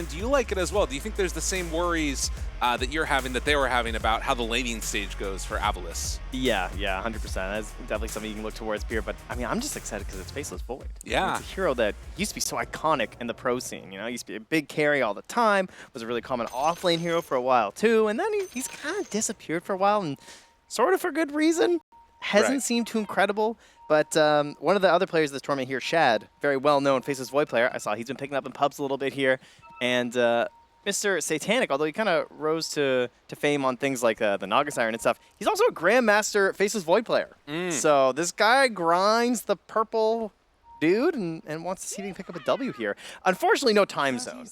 do you like it as well? Do you think there's the same worries that you're having, that they were having about how the laning stage goes for Avulus? Yeah, 100%. That's definitely something you can look towards here. But I mean, I'm just excited because it's Faceless Void. Yeah. It's a hero that used to be so iconic in the pro scene. You know, used to be a big carry all the time. Was a really common off-lane hero for a while too, and then he's kind of disappeared for a while, and sort of for good reason. Hasn't seemed too incredible. But one of the other players of this tournament here, Shad, very well-known Faceless Void player. I saw he's been picking up in pubs a little bit here. And Mr. Satanic, although he kind of rose to fame on things like the Naga Siren and stuff, he's also a Grandmaster Faceless Void player. So this guy grinds the purple dude and wants to see if he can pick up a W here. Unfortunately, no time zone.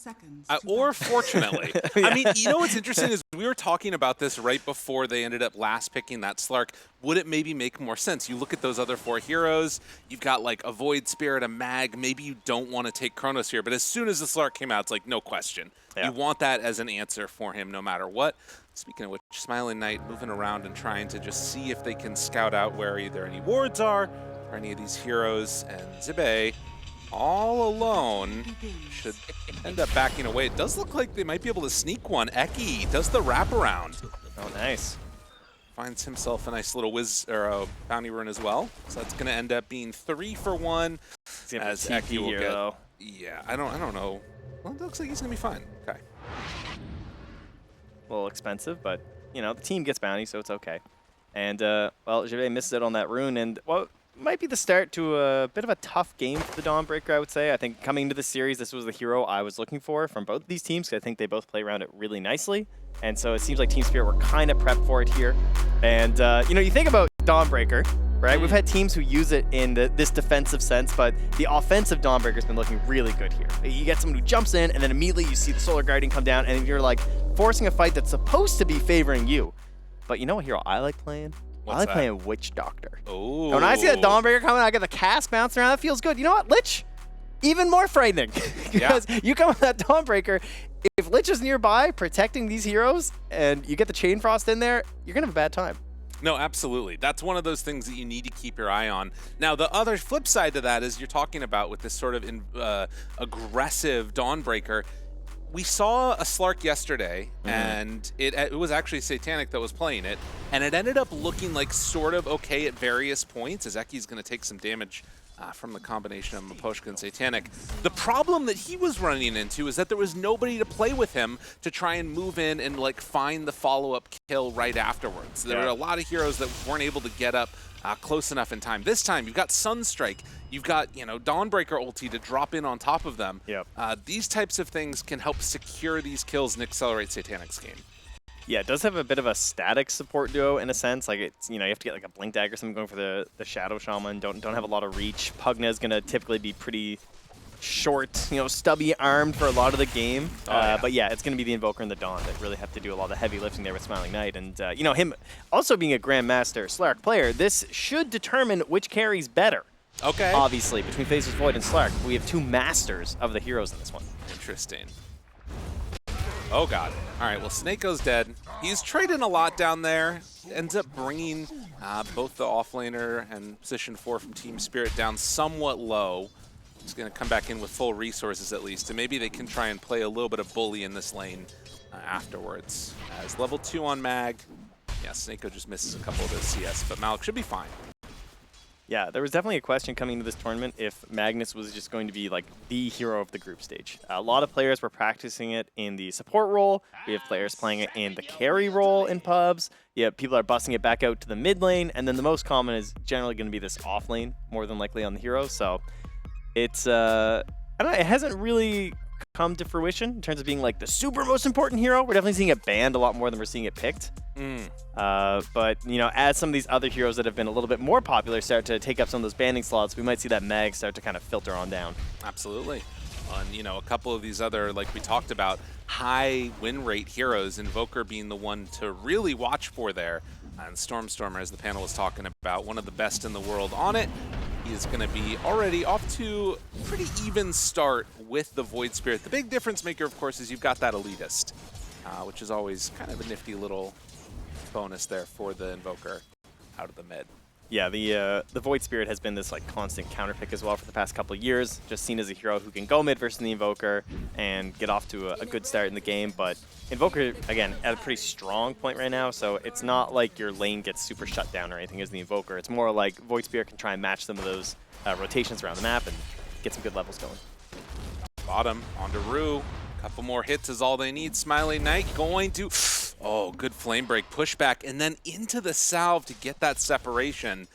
Or fortunately. Yeah. I mean, you know what's interesting is we were talking about this right before they ended up last picking that Slark. Would it maybe make more sense? You look at those other 4 heroes, you've got like a Void Spirit, a Mag, maybe you don't want to take Chronos here, but as soon as the Slark came out, it's like, no question. Yeah. You want that as an answer for him no matter what. Speaking of which, Smiling Knight moving around and trying to just see if they can scout out where either any wards are or any of these heroes, and Zibe, all alone, should end up backing away. It does look like they might be able to sneak one. Eki does the wraparound. Oh, nice. Finds himself a nice little or a bounty rune as well. So that's going to end up being 3 for 1. As Eki will get. Though. Yeah, I don't know. Well, it looks like he's going to be fine. Okay. A little expensive, but you know the team gets bounty, so it's okay. And well, Jibe missed it on that rune, and well, might be the start to a bit of a tough game for the Dawnbreaker, I would say. I think coming into the series, this was the hero I was looking for from both of these teams, because I think they both play around it really nicely. And so it seems like Team Spirit were kind of prepped for it here. And, you know, you think about Dawnbreaker, right? We've had teams who use it in this defensive sense, but the offensive Dawnbreaker's been looking really good here. You get someone who jumps in, and then immediately you see the Solar Guardian come down, and you're, like, forcing a fight that's supposed to be favoring you. But you know what hero I like playing? I like playing Witch Doctor. Oh. When I see that Dawnbreaker coming, I get the cast bouncing around. That feels good. You know what? Lich, even more frightening. Because you come with that Dawnbreaker, if Lich is nearby protecting these heroes and you get the Chain Frost in there, you're going to have a bad time. No, absolutely. That's one of those things that you need to keep your eye on. Now, the other flip side to that is you're talking about with this sort of aggressive Dawnbreaker. We saw a Slark yesterday, and it was actually Satanic that was playing it, and it ended up looking like sort of okay at various points, as Eki's going to take some damage from the combination of Miposhka and Satanic. The problem that he was running into is that there was nobody to play with him to try and move in and like find the follow-up kill right afterwards. There were a lot of heroes that weren't able to get up close enough in time. This time, you've got Sunstrike, you've got, you know, Dawnbreaker ulti to drop in on top of them. These types of things can help secure these kills and accelerate Satanic's game. Yeah, it does have a bit of a static support duo in a sense. Like it's, you know, you have to get like a Blink Dagger or something going for the Shadow Shaman. Don't have a lot of reach. Pugna is gonna typically be pretty short, you know, stubby armed for a lot of the game. But yeah, it's gonna be the Invoker and the Dawn that really have to do a lot of the heavy lifting there with Smiling Knight. And you know, him also being a Grandmaster Slark player, this should determine which carries better. Okay. Obviously, between Faceless Void and Slark, we have 2 masters of the heroes in this one. Interesting. Oh, God. All right, well, Snakeo's dead. He's trading a lot down there. Ends up bringing both the offlaner and position 4 from Team Spirit down somewhat low. He's going to come back in with full resources at least, and maybe they can try and play a little bit of bully in this lane afterwards. As level 2 on Mag. Yeah, Snakeo just misses a couple of those CS, but Malik should be fine. Yeah, there was definitely a question coming into this tournament if Magnus was just going to be like the hero of the group stage. A lot of players were practicing it in the support role. We have players playing it in the carry role in pubs. Yeah, people are busting it back out to the mid lane, and then the most common is generally going to be this off lane, more than likely on the hero. So it's I don't know, it hasn't really come to fruition in terms of being like the super most important hero. We're definitely seeing it banned a lot more than we're seeing it picked. But, you know, as some of these other heroes that have been a little bit more popular start to take up some of those banning slots, we might see that Mag start to kind of filter on down. Absolutely. And, you know, a couple of these other, like we talked about, high win rate heroes, Invoker being the one to really watch for there. And Stormstormer, as the panel was talking about, one of the best in the world on it. He is going to be already off to a pretty even start with the Void Spirit. The big difference maker, of course, is you've got that Elitist, which is always kind of a nifty little bonus there for the Invoker out of the mid. Yeah, the Void Spirit has been this like constant counter pick as well for the past couple of years. Just seen as a hero who can go mid versus the Invoker and get off to a good start in the game. But Invoker, again, at a pretty strong point right now, so it's not like your lane gets super shut down or anything as the Invoker. It's more like Void Spirit can try and match some of those rotations around the map and get some good levels going. Bottom, onto Rue. Couple more hits is all they need. Smiling Knight going to... Oh, good flame break, pushback, and then into the salve to get that separation.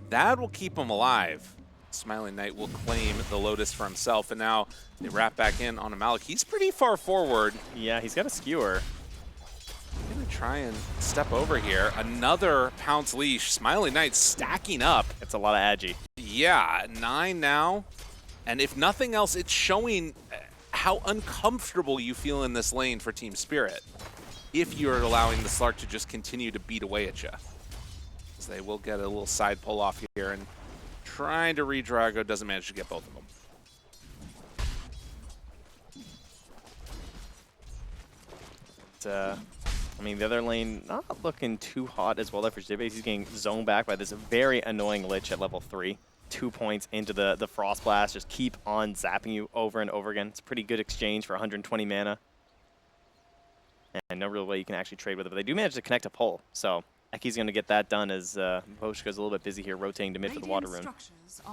That will keep him alive. Smiling Knight will claim the Lotus for himself, and now they wrap back in on a Malik. He's pretty far forward. Yeah, he's got a skewer. Gonna try and step over here. Another Pounce Leash. Smiling Knight stacking up. It's a lot of agi. Yeah, 9 now. And if nothing else, it's showing how uncomfortable you feel in this lane for Team Spirit if you're allowing the Slark to just continue to beat away at you. Because they will get a little side pull off here, and trying to re-Drago doesn't manage to get both of them. I mean, the other lane not looking too hot as well there for Jibbe. He's getting zoned back by this very annoying Lich at level 3. 2 points into the Frost Blast, just keep on zapping you over and over again. It's a pretty good exchange for 120 mana. And no real way you can actually trade with it, but they do manage to connect a pole. So Eki's going to get that done as Boshka's a little bit busy here rotating to mid for the water rune.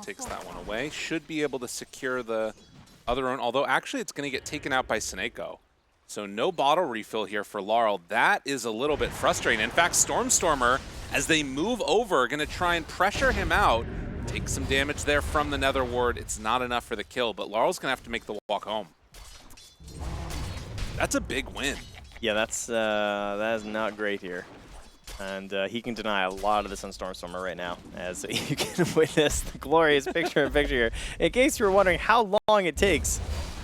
Takes that one away. Should be able to secure the other rune, although actually it's going to get taken out by Seneko. So no bottle refill here for Laurel. That is a little bit frustrating. In fact, Stormstormer, as they move over, going to try and pressure him out. Take some damage there from the Nether Ward. It's not enough for the kill, but Laurel's going to have to make the walk home. That's a big win. Yeah, that is not great here. And he can deny a lot of this on Stormstormer right now, as you can witness the glorious picture-in-picture here. In case you were wondering how long it takes,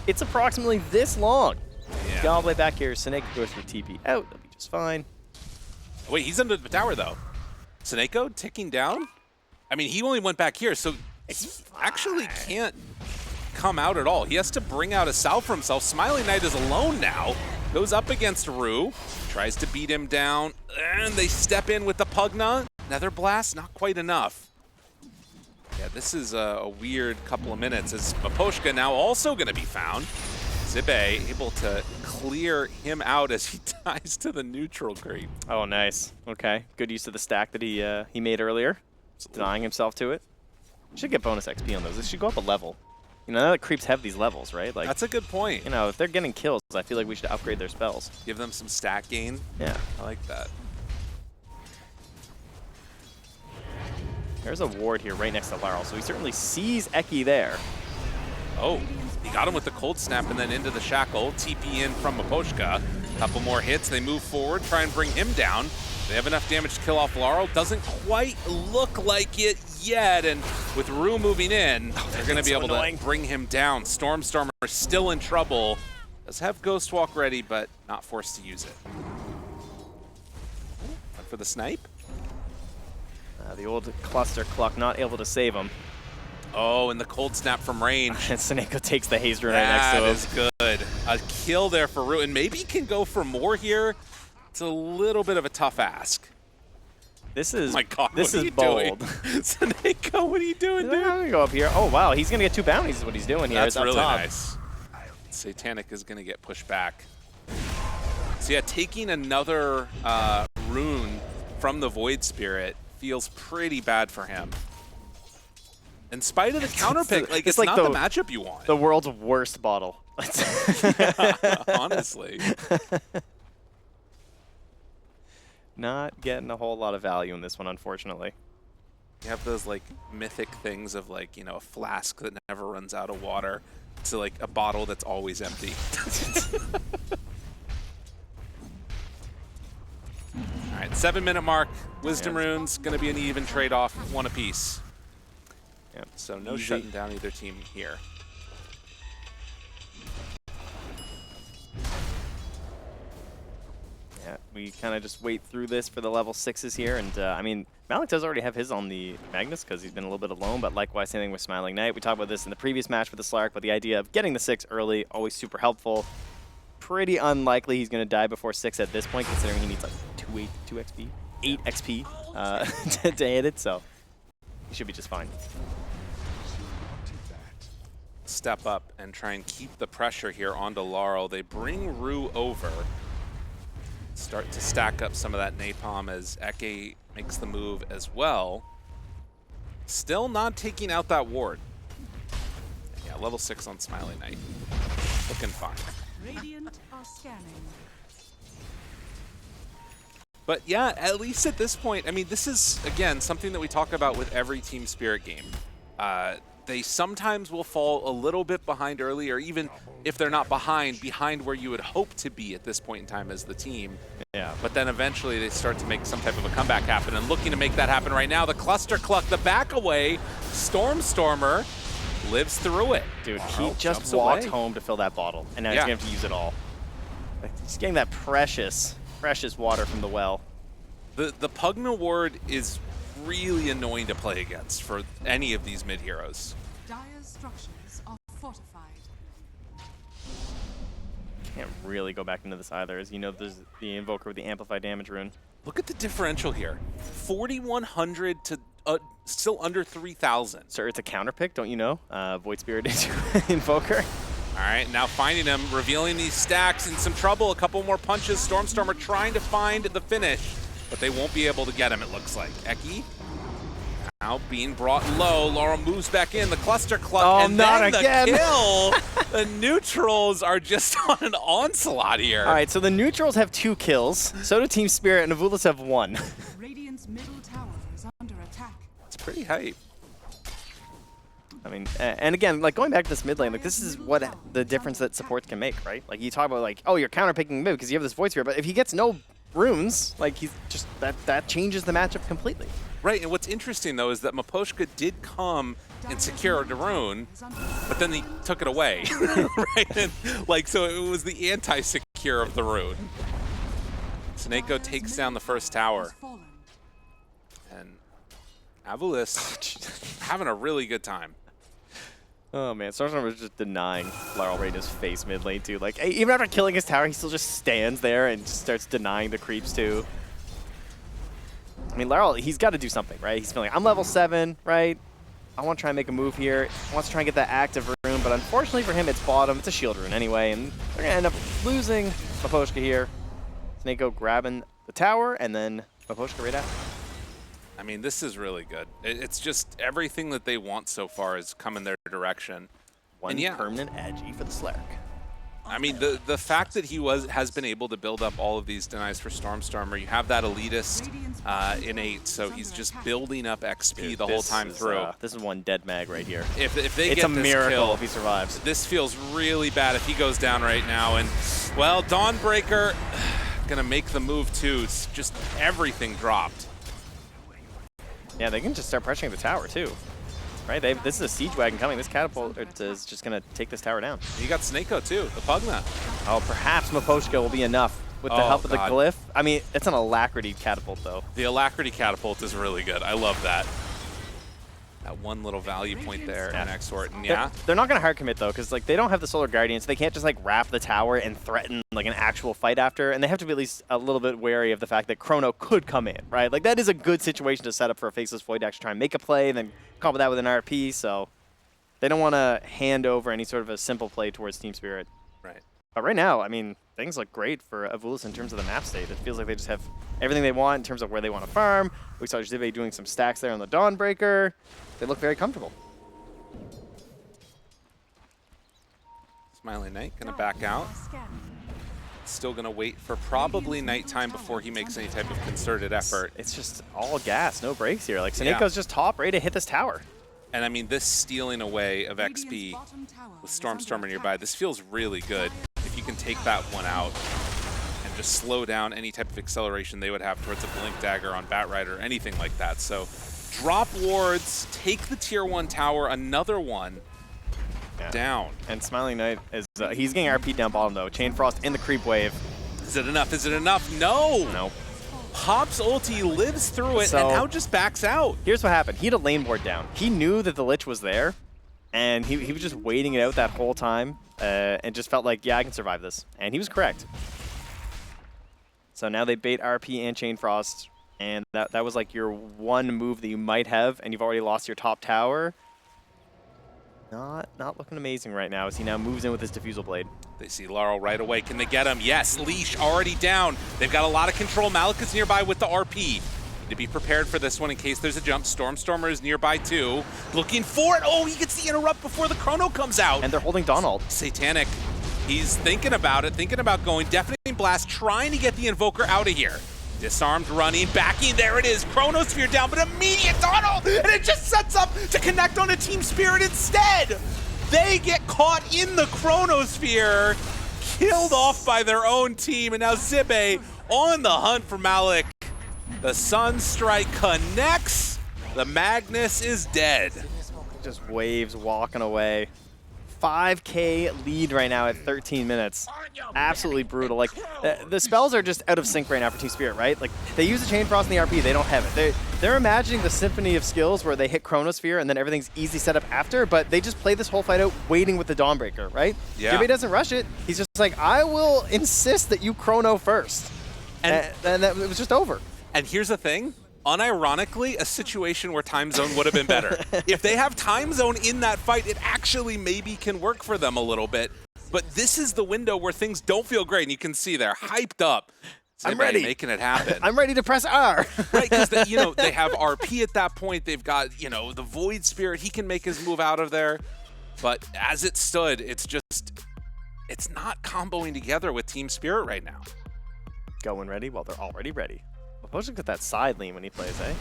it's approximately this long. Yeah. Get all the way back here. Seneko goes through TP out. That'll be just fine. Wait, he's under the tower, though. Seneko ticking down? I mean, he only went back here, so he actually can't come out at all. He has to bring out a salve for himself. Smiling Knight is alone now. Goes up against Rue. Tries to beat him down. And they step in with the Pugna. Nether Blast, not quite enough. Yeah, this is a weird couple of minutes as Maposhka now also going to be found. Zibbe able to clear him out as he dies to the neutral creep. Oh, nice. Okay. Good use of the stack that he made earlier. Denying himself to it. Should get bonus XP on those. This should go up a level. You know, now that creeps have these levels, right? Like, that's a good point. You know, if they're getting kills, I feel like we should upgrade their spells. Give them some stat gain. Yeah. I like that. There's a ward here right next to Laurel, so he certainly sees Eki there. Oh, he got him with the cold snap and then into the shackle. TP in from Maposhka. Couple more hits. They move forward, try and bring him down. They have enough damage to kill off Laurel. Doesn't quite look like it yet. And with Rue moving in, they're going to be able to bring him down. Stormstormer still in trouble. Does have Ghost Walk ready, but not forced to use it. Went for the snipe. The old cluster cluck not able to save him. Oh, and the cold snap from range. And Seneko takes the haze rune right next to him. That is good. A kill there for Rue. And maybe he can go for more here. It's a little bit of a tough ask. This is, oh my God, this is bold. Seneko, what are you doing, dude? I'm gonna go up here. Oh wow, he's gonna get 2 bounties. Is what he's doing here. That's really top. nice. Satanic is gonna get pushed back. So yeah, taking another rune from the Void Spirit feels pretty bad for him. In spite of the counter pick, like it's not the matchup you want. The world's worst bottle. Yeah, honestly. Not getting a whole lot of value in this one, unfortunately. You have those like mythic things of like, you know, a flask that never runs out of water to like a bottle that's always empty. All right, 7-minute mark. Wisdom runes going to be an even trade-off, 1 apiece. Yep. So no shutting down either team here. Yeah, we kind of just wait through this for the level 6s here, and I mean, Malik does already have his on the Magnus because he's been a little bit alone, but likewise, same thing with Smiling Knight. We talked about this in the previous match with the Slark, but the idea of getting the 6 early, always super helpful. Pretty unlikely he's going to die before 6 at this point, considering he needs like 2 XP, 8 XP to hit it, so He should be just fine. Step up and try and keep the pressure here onto Laurel. They bring Rue over. Start to stack up some of that napalm as Eke makes the move as well. Still not taking out that ward. Yeah, level 6 on Smiley Knight. Looking fine. Radiant are scanning. But yeah, at least at this point, I mean, this is, again, something that we talk about with every Team Spirit game. They sometimes will fall a little bit behind early, or even if they're not behind where you would hope to be at this point in time as the team. Yeah. But then eventually they start to make some type of a comeback happen, and looking to make that happen right now. The Cluster Cluck, the back away, Stormer lives through it. Dude, Laurel he just jumps walked away. home to fill that bottle, and now he's going to have to use it all. He's getting that precious water from the well. The Pugna ward is really annoying to play against for any of these mid heroes. Dire's structures are fortified. Can't really go back into this either, as you know there's the Invoker with the Amplified Damage rune. Look at the differential here. 4,100 to still under 3,000. Sir, it's a counter pick, don't you know? Void Spirit into Invoker. All right, now finding him, revealing these stacks, in some trouble. A couple more punches. Stormstormer trying to find the finish, but they won't be able to get him, it looks like. Eki now being brought low. Laurel moves back in. The Cluster Cluck, and not then again. the kill. The neutrals are just on an onslaught here. All right, so the neutrals have 2 kills. So do Team Spirit and Avulus have 1. Radiant's middle tower is under attack. It's pretty hype. I mean, and again, like going back to this mid lane, like this is what the difference that supports can make, right? Like you talk about like, oh, you're counter picking mid because you have this Void Spirit, but if he gets no runes, like he's just that changes the matchup completely. Right, and what's interesting though is that Miposhka did come and secure the rune, but then he took it away, right? And, like, so it was the anti-secure of the rune. Snako takes down the first tower, and Avulus having a really good time. Oh man, Stormstorm was just denying Laurel right in his face mid lane too. Like even after killing his tower, he still just stands there and just starts denying the creeps too. I mean, Laurel, he's got to do something, right? He's feeling, I'm level 7, right? I want to try and make a move here. He wants to try and get that active rune, but unfortunately for him, it's bottom. It's a shield rune anyway, and they're going to end up losing Miposhka here. Snako grabbing the tower, and then Miposhka right after. I mean, this is really good. It's just everything that they want so far has come in their direction. One yeah, permanent agi for the Slark. I mean, the fact that he has been able to build up all of these denies for Stormstormer, you have that elitist innate, so he's just building up XP Dude, the whole time through. This is one dead mag right here. If they It's get a this miracle kill, if he survives. this feels really bad if he goes down right now. And, well, Dawnbreaker gonna make the move too. It's just everything dropped. Yeah, they can just start pressuring the tower too. Right, this is a siege wagon coming. This catapult is just going to take this tower down. You got Snako too, the Pugna. Oh, perhaps Miposhka will be enough with the help of the glyph. I mean, it's an alacrity catapult though. The alacrity catapult is really good. I love that. That one little value point there in Exort, and yeah. They're not going to hard commit though, because like they don't have the Solar Guardian, so they can't just like wrap the tower and threaten like an actual fight after. And they have to be at least a little bit wary of the fact that Chrono could come in, right? Like that is a good situation to set up for a Faceless Void to actually try and make a play, and then combo that with an RP. So they don't want to hand over any sort of a simple play towards Team Spirit. Right. But right now, I mean, things look great for Avulus in terms of the map state. It feels like they just have everything they want in terms of where they want to farm. We saw Jive doing some stacks there on the Dawnbreaker. They look very comfortable. Smiley Knight gonna back out. Still gonna wait for probably nighttime before he makes any type of concerted effort. It's just all gas, no breaks here. Like Snako's just top, ready to hit this tower. And I mean, this stealing away of XP with Stormstormer nearby, this feels really good. If you can take that one out and just slow down any type of acceleration they would have towards a Blink Dagger on Batrider or anything like that. So drop wards, take the tier 1 tower, another one down. And Smiling Knight is, he's getting RP down bottom though. Chain Frost in the creep wave. Is it enough? Is it enough? No! No. Pops ulti, lives through it, and now just backs out. Here's what happened. He had a lane ward down. He knew that the Lich was there, and he was just waiting it out that whole time, and just felt like, yeah, I can survive this. And he was correct. So now they bait RP and Chain Frost And that was like your one move that you might have, and you've already lost your top tower. Not looking amazing right now as he now moves in with his Diffusal Blade. They see Laurel right away. Can they get him? Yes, Leash already down. They've got a lot of control. Malik is nearby with the RP. To be prepared for this one in case there's a jump. Stormstormer is nearby too. Looking for it. Oh, he gets the interrupt before the chrono comes out. And they're holding Donald. Satanic, he's thinking about it, thinking about going. Deafening Blast, trying to get the Invoker out of here. Disarmed, running, backing, there it is. Chronosphere down, but immediate Donald! And it just sets up to connect on a Team Spirit instead! They get caught in the Chronosphere, killed off by their own team, and now Zibe on the hunt for Malik. The Sunstrike connects, the Magnus is dead. Just waves walking away. 5K lead right now at 13 minutes. Absolutely brutal. Like, the spells are just out of sync right now for Team Spirit, right? Like, they use the Chain Frost and the RP, they don't have it. They're imagining the symphony of skills where they hit Chronosphere and then everything's easy setup after, but they just play this whole fight out waiting with the Dawnbreaker, right? Yeah. Jimmy doesn't rush it. He's just like, I will insist that you Chrono first. And it was just over. And here's the thing. Unironically, a situation where time zone would have been better. If they have time zone in that fight, it actually maybe can work for them a little bit. But this is the window where things don't feel great, and you can see they're hyped up. I'm ready. Making it happen. I'm ready to press R. Right, because they have RP at that point. They've got the Void Spirit. He can make his move out of there. But as it stood, it's not comboing together with Team Spirit right now. Going ready? Well, they're already ready. Supposed to get that side lean when he plays, eh?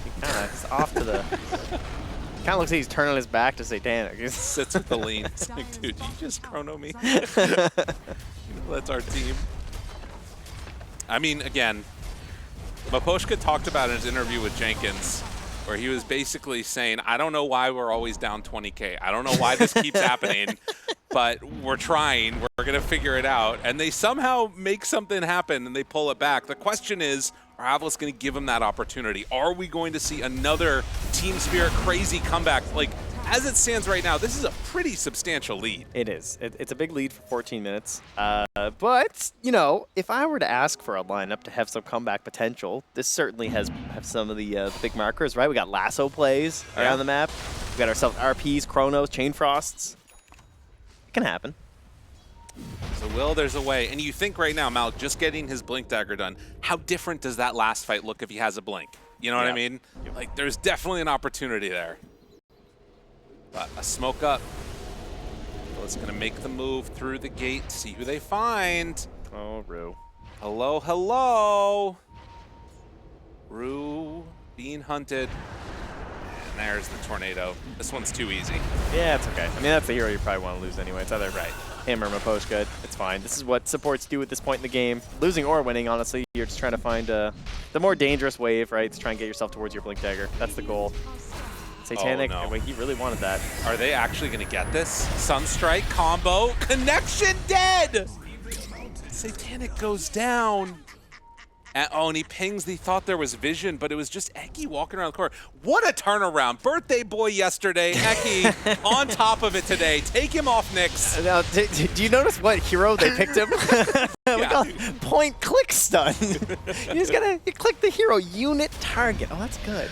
He's off to the... Kind of looks like he's turning his back to Satanic. He sits with the lean. It's like, dude, you just chrono me. That's our team. I mean, again, Maposhka talked about in his interview with Jenkins, where he was basically saying, I don't know why we're always down 20K. I don't know why this keeps happening, but we're trying. We're going to figure it out. And they somehow make something happen, and they pull it back. The question is, are Avulus going to give him that opportunity? Are we going to see another Team Spirit crazy comeback? Like, as it stands right now, this is a pretty substantial lead. It is. It's a big lead for 14 minutes. But, if I were to ask for a lineup to have some comeback potential, this certainly have some of the big markers, right? We got lasso plays around the map. We got ourselves RPs, Chronos, Chain Frosts. It can happen. There's a will, there's a way. And you think right now, Malik, just getting his Blink Dagger done, how different does that last fight look if he has a Blink? You know what I mean? Like, there's definitely an opportunity there. But a smoke up. It's going to make the move through the gate, see who they find. Oh, Rue. Hello, hello. Rue being hunted. And there's the tornado. This one's too easy. Yeah, it's okay. I mean, that's the hero you probably want to lose anyway. It's either him or Maposhka. It's fine. This is what supports do at this point in the game. Losing or winning, honestly, you're just trying to find the more dangerous wave, right? To try and get yourself towards your Blink Dagger. That's the goal. Satanic, oh, no. Wait, he really wanted that. Are they actually going to get this? Sunstrike combo, connection dead! Satanic goes down. And he pings, he thought there was vision, but it was just Eki walking around the corner. What a turnaround. Birthday boy yesterday, Eki on top of it today. Take him off, Nyx. Now, do you notice what hero they picked him? We call it point click stun. You just gotta click the hero, unit target. Oh, that's good.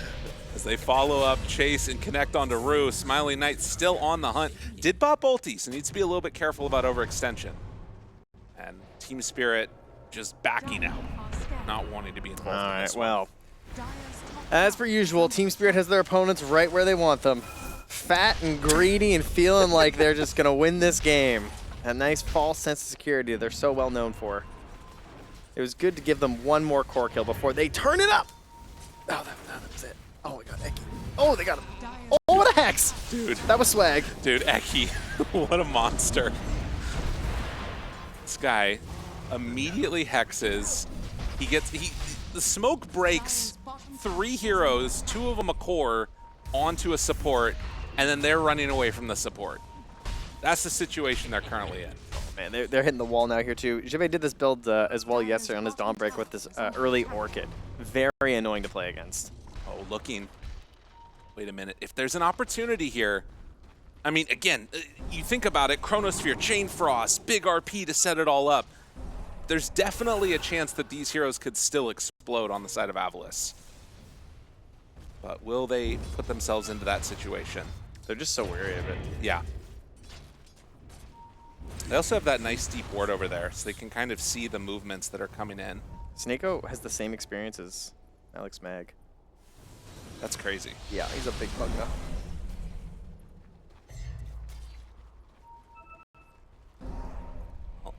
As they follow up, chase, and connect onto Rue, Smiling Knight still on the hunt. Did pop ulti, so needs to be a little bit careful about overextension. And Team Spirit just backing out, not wanting to be involved in this one. Well, as per usual, Team Spirit has their opponents right where they want them. Fat and greedy and feeling like they're just going to win this game. A nice false sense of security they're so well known for. It was good to give them one more core kill before they turn it up. Oh, that was it. Oh my god, Eki. Oh, they got him. Oh, what a hex. Dude. That was swag. Dude, Eki, what a monster. This guy immediately hexes. The smoke breaks 3 heroes, 2 of them a core, onto a support, and then they're running away from the support. That's the situation they're currently in. Man, they're hitting the wall now here too. Jibe did this build as well yesterday on his Dawnbreaker with this early Orchid. Very annoying to play against. Oh, looking. Wait a minute. If there's an opportunity here, I mean, again, you think about it, Chronosphere, Chain Frost, big RP to set it all up. There's definitely a chance that these heroes could still explode on the side of Avulus. But will they put themselves into that situation? They're just so wary of it. Yeah. They also have that nice deep ward over there, so they can kind of see the movements that are coming in. Snako has the same experience as Alex Mag. That's crazy. Yeah, he's a big bug though.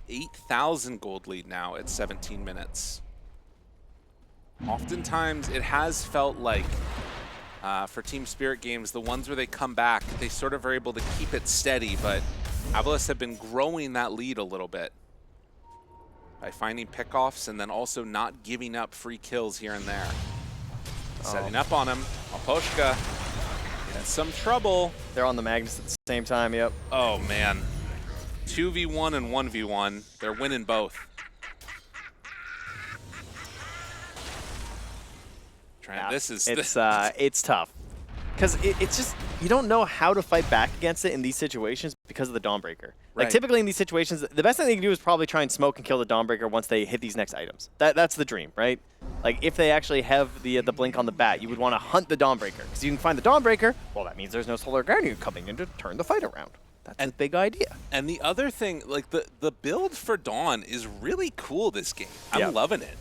8,000 gold lead now at 17 minutes. Oftentimes, it has felt like, for Team Spirit games, the ones where they come back, they sort of are able to keep it steady, but Avulus have been growing that lead a little bit by finding pickoffs and then also not giving up free kills here and there. Setting up on him. Alposhka in some trouble. They're on the Magnus at the same time, yep. Oh, man. 2v1 and 1v1. They're winning both. Yeah, This is it's tough. Because it's just, you don't know how to fight back against it in these situations because of the Dawnbreaker. Like, Right. typically in these situations, the best thing they can do is probably try and smoke and kill the Dawnbreaker once they hit these next items. That's the dream, right? Like, if they actually have the blink on the bat, you would want to hunt the Dawnbreaker. Because you can find the Dawnbreaker, well, that means there's no Solar Guardian coming in to turn the fight around. That's a big idea. And the other thing, like the build for Dawn is really cool this game. I'm Yeah. loving it.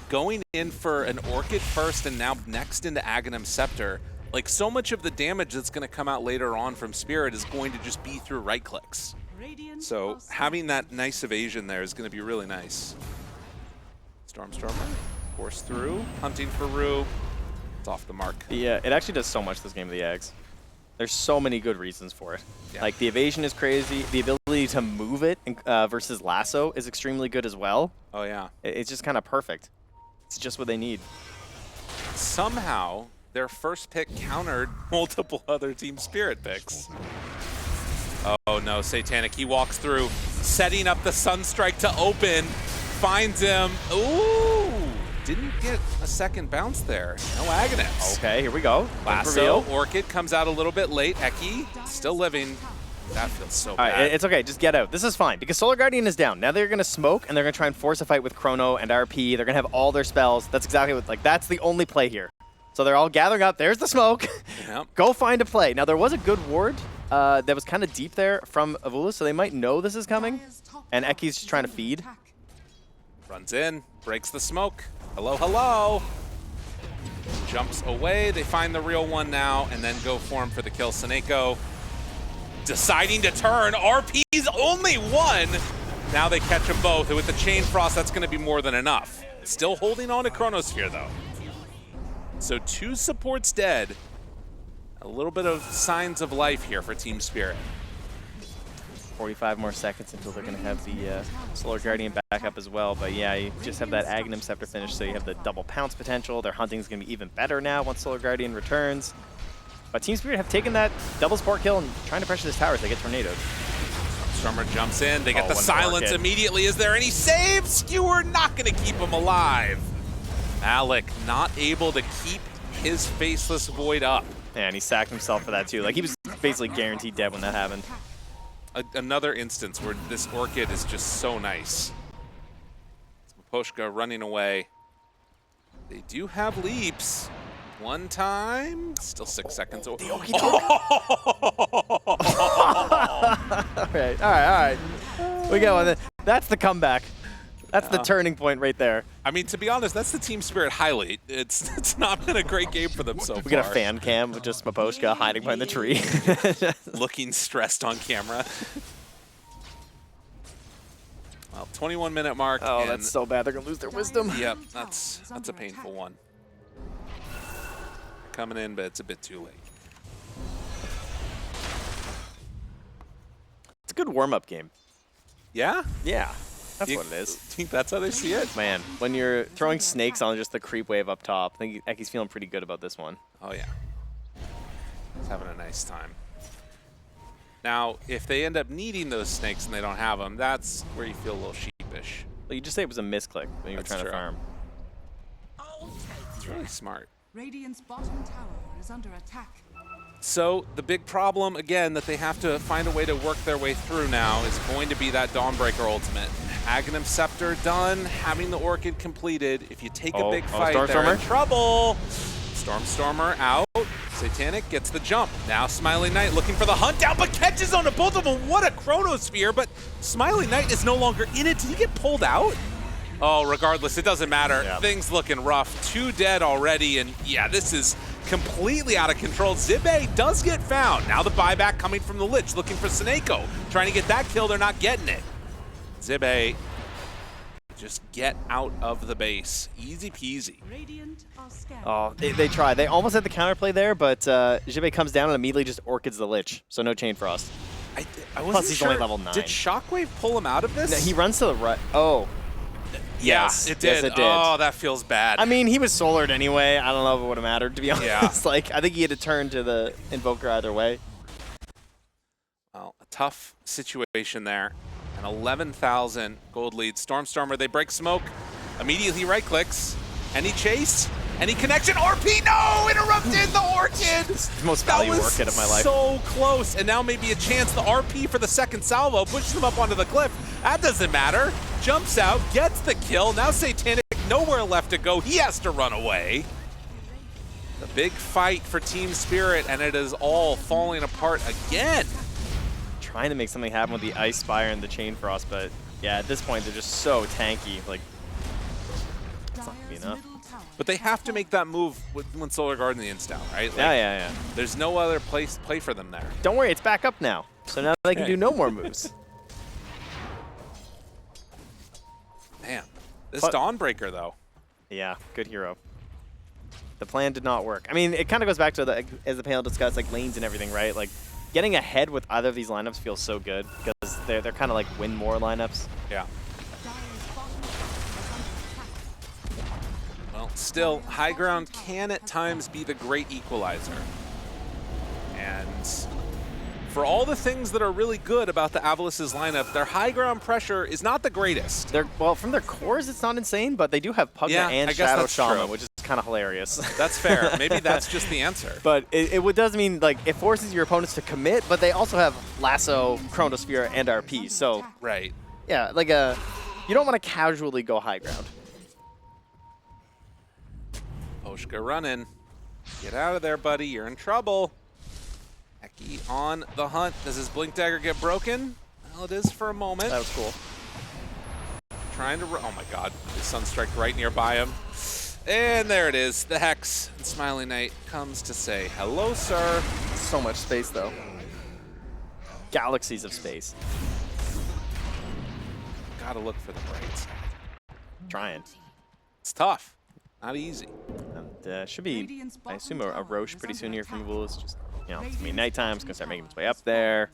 Going in for an Orchid first and now next into Aghanim Scepter, like so much of the damage that's going to come out later on from Spirit is going to just be through right clicks. Radiant So are having that nice evasion there is going to be really nice. Stormstormer, force through, hunting for Rue. It's off the mark. Yeah, it actually does so much this game of the Eggs. There's so many good reasons for it. Yeah. Like, the evasion is crazy. The ability to move it versus lasso is extremely good as well. Oh yeah. It's just kind of perfect. It's just what they need. Somehow their first pick countered multiple other Team Spirit picks. Oh no, Satanic, he walks through, setting up the Sunstrike to open, finds him. Ooh, didn't get a second bounce there. No Aghanim. Okay, here we go. Lasso, Reveal. Orchid comes out a little bit late. Eki, still living. That feels so All bad. right, it's okay. Just get out. This is fine because Solar Guardian is down. Now they're going to smoke and they're going to try and force a fight with Chrono and RP. They're going to have all their spells. That's exactly what, like, that's the only play here. So they're all gathering up. There's the smoke. Yep. Go find a play. Now there was a good ward that was kind of deep there from Avulus, so they might know this is coming. Dire's top And tower Eki's just is trying to under feed. attack. Runs in, breaks the smoke. Hello, hello. Jumps away. They find the real one now and then go for him for the kill. Seneko deciding to turn. RP's only one. Now they catch them both. And with the Chain Frost, that's going to be more than enough. Still holding on to Chronosphere, though. So 2 supports dead. A little bit of signs of life here for Team Spirit. 45 more seconds until they're going to have the Solar Guardian back up as well. But yeah, you just have that Aghanim Scepter finish, so you have the double pounce potential. Their hunting is going to be even better now once Solar Guardian returns. But Team Spirit have taken that double support kill and trying to pressure this tower as they get tornadoed. Stormer jumps in. They get the one silence more, kid. immediately. Is there any save? Skewer not going to keep him alive. Malik not able to keep his Faceless Void up. Yeah, and he sacked himself for that too. Like, he was basically guaranteed dead when that happened. Another instance where this Orchid is just so nice. Poshka running away. They do have leaps. One time. Still 6 seconds. Oh. All right. We got one. That's the comeback. That's the turning point right there. I mean, to be honest, that's the Team Spirit highlight. It's not been a great game for them so far. We got a fan cam with just Maposhka hiding behind the tree. Looking stressed on camera. Well, 21-minute mark. Oh, and that's so bad. They're gonna lose their wisdom. Yep, that's a painful one. Coming in, but it's a bit too late. It's a good warm-up game. Yeah? Yeah, that's You what it is. Think that's how they see it? Man, when you're throwing snakes on just the creep wave up top, I think Eki's feeling pretty good about this one. Oh, yeah. He's having a nice time. Now, if they end up needing those snakes and they don't have them, that's where you feel a little sheepish. Well, you just say it was a misclick when you were That's trying true. to farm. It's really smart. Radiant's bottom tower is under attack. So the big problem, again, that they have to find a way to work their way through now is going to be that Dawnbreaker ultimate. Aghanim Scepter done, having the Orchid completed. If you take a big fight, they're in Stormstormer? trouble. Stormstormer out. Satanic gets the jump. Now Smiling Knight looking for the hunt down, but catches onto both of them. What a Chronosphere, but Smiling Knight is no longer in it. Did he get pulled out? Oh, regardless, it doesn't matter. Yeah. Things looking rough. 2 dead already, and yeah, this is completely out of control. Zibe does get found. Now the buyback coming from the Lich, looking for Seneko. Trying to get that kill, they're not getting it. Zibe, just get out of the base. Easy peasy. Radiant are scared. Oh, they try. They almost had the counterplay there, but Jibe comes down and immediately just orchids the Lich, so no Chain Frost. I wasn't Plus, he's sure. only level 9. Did Shockwave pull him out of this? No, he runs to the right. Oh. Yeah, Yes, it did. yes, it did. Oh, that feels bad. I mean, he was solared anyway. I don't know if it would have mattered, to be honest. Yeah. Like, I think he had to turn to the Invoker either way. Well, a tough situation there. An 11,000 gold lead. Stormstormer, they break smoke. Immediately right-clicks. Any chase? Any connection? RP, no! Interrupted the Orchid! It's the most value Orchid of my life. So close, and now maybe a chance. The RP for the second salvo pushes them up onto the cliff. That doesn't matter. Jumps out, gets the kill. Now Satanic, nowhere left to go. He has to run away. The big fight for Team Spirit, and it is all falling apart again. Trying to make something happen with the Ice Spire and the Chain Frost, but yeah, at this point, they're just so tanky. Like, it's not gonna be enough. But they have to make that move when Solar Guardian's down, right? Like, Yeah. There's no other play for them there. Don't worry, it's back up now. So now they can do no more moves. Man, this But- Dawnbreaker, though. Yeah, good hero. The plan did not work. I mean, it kind of goes back to, as the panel discussed, like lanes and everything, right? Like, getting ahead with either of these lineups feels so good because they're kind of like win more lineups. Yeah. Dire's bottom tower is under attack. Well, still, high ground can at times be the great equalizer. And for all the things that are really good about the Avulus' lineup, their high ground pressure is not the greatest. Well, from their cores, it's not insane, but they do have Pugna Yeah, and I guess Shadow that's Shaman, true. which is kind of hilarious. That's fair. Maybe that's just the answer. But it does mean, like, it forces your opponents to commit, but they also have Lasso, Chronosphere, and RP. So, Right. yeah, like, you don't want to casually go high ground. Oshka running. Get out of there, buddy. You're in trouble. Eki on the hunt. Does his Blink Dagger get broken? Well, it is for a moment. That was cool. Trying to... Oh, my God. The Sunstrike right nearby him. And there it is. The Hex. And Smiling Knight comes to say, hello, sir. So much space, though. Galaxies of space. Gotta look for the bright side. Trying. It's tough. Not easy. And, should be, I assume, a Roche pretty soon here from Avulus. Just, you know, it's going to be nighttime. It's going to start making its way up there.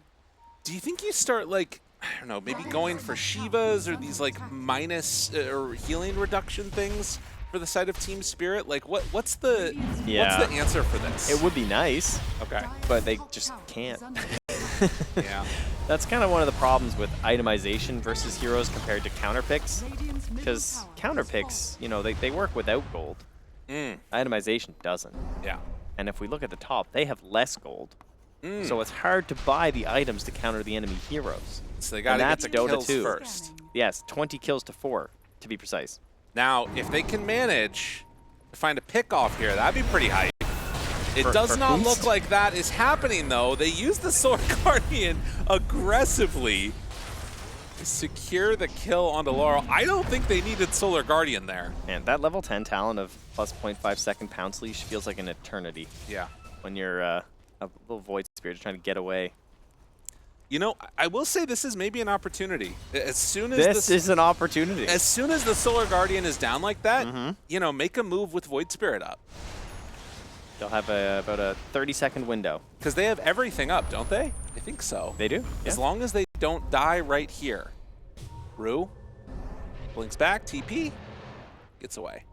Do you think you start, like, I don't know, maybe going for Shivas or these, like, minus or healing reduction things for the side of Team Spirit? Like, what's the answer for this? It would be nice, Okay. but they just can't. Yeah. That's kind of one of the problems with itemization versus heroes compared to counter picks. Because counter picks, you know, they work without gold. Itemization doesn't. Yeah. And if we look at the top, they have less gold. So it's hard to buy the items to counter the enemy heroes. So they gotta And get that's the kills Dota2. first. Yes, 20 kills to 4, to be precise. Now, if they can manage to find a pick off here, that'd be pretty hype. It does for not Boost? look like that is happening, though. They use the Sword Guardian aggressively to secure the kill onto Laurel. I don't think they needed Solar Guardian there. And that level 10 talent of plus 0.5 second pounce leash feels like an eternity Yeah. when you're a little Void Spirit trying to get away. You know, I will say this is maybe an opportunity. As soon as This is an opportunity. as soon as the Solar Guardian is down like that, you know, make a move with Void Spirit up. They'll have about a 30-second window. Because they have everything up, don't they? I think so. They do. As long as they don't die right here. Rue blinks back, TP, gets away.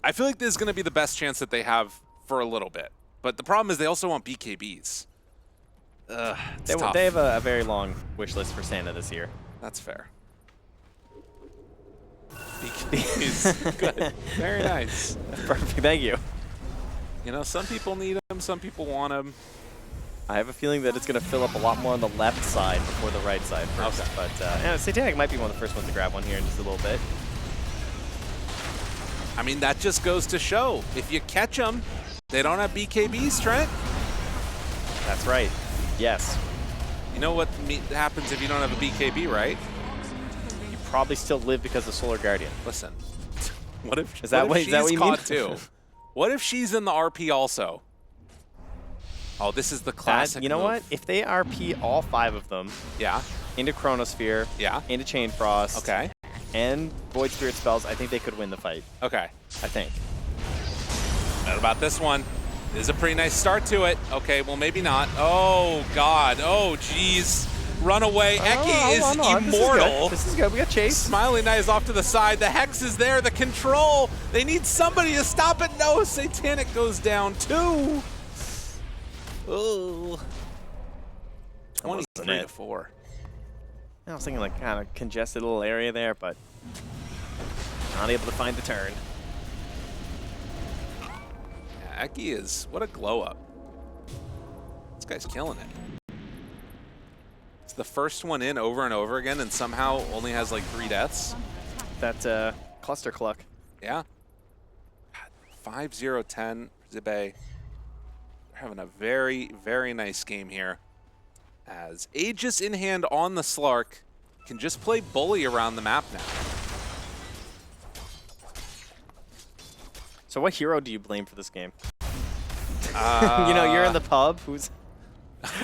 I feel like this is going to be the best chance that they have for a little bit. But the problem is they also want BKBs. It's tough. They have a very long wish list for Santa this year. That's fair. BKBs, good. Very nice. Perfect. Thank you. You know, some people need them, some people want them. I have a feeling that it's going to fill up a lot more on the left side before the right side first. Okay. But Satanic might be one of the first ones to grab one here in just a little bit. I mean, that just goes to show, if you catch them, they don't have BKBs, Trent. That's right. Yes. You know what happens if you don't have a BKB, right? You probably still live because of Solar Guardian. Listen, what if Is that what she's you mean? caught too? What if she's in the RP also? Oh, this is the classic You know move. what? If they RP all 5 of them Yeah, into Chronosphere, yeah. into Chain Frost, Okay, and Void Spirit spells, I think they could win the fight. okay. I think. What about this one? This is a pretty nice start to it. Okay, well, maybe not. Oh, God. Oh, jeez. Run away. Eki is immortal. This is good. We got Chase. Smiley Knight is off to the side. The Hex is there. The control. They need somebody to stop it. No, Satanic goes down too. Oh. 23 to 4. I was thinking like kind of congested little area there, but not able to find the turn. Yeah, Eki is, what a glow up. This guy's killing it. It's the first one in over and over again and somehow only has like 3 deaths. That cluster cluck. Yeah. 5-0-10, Zibe. They're having a very, very nice game here. As Aegis in hand on the Slark can just play bully around the map now. So what hero do you blame for this game? You know, you're in the pub. Who's?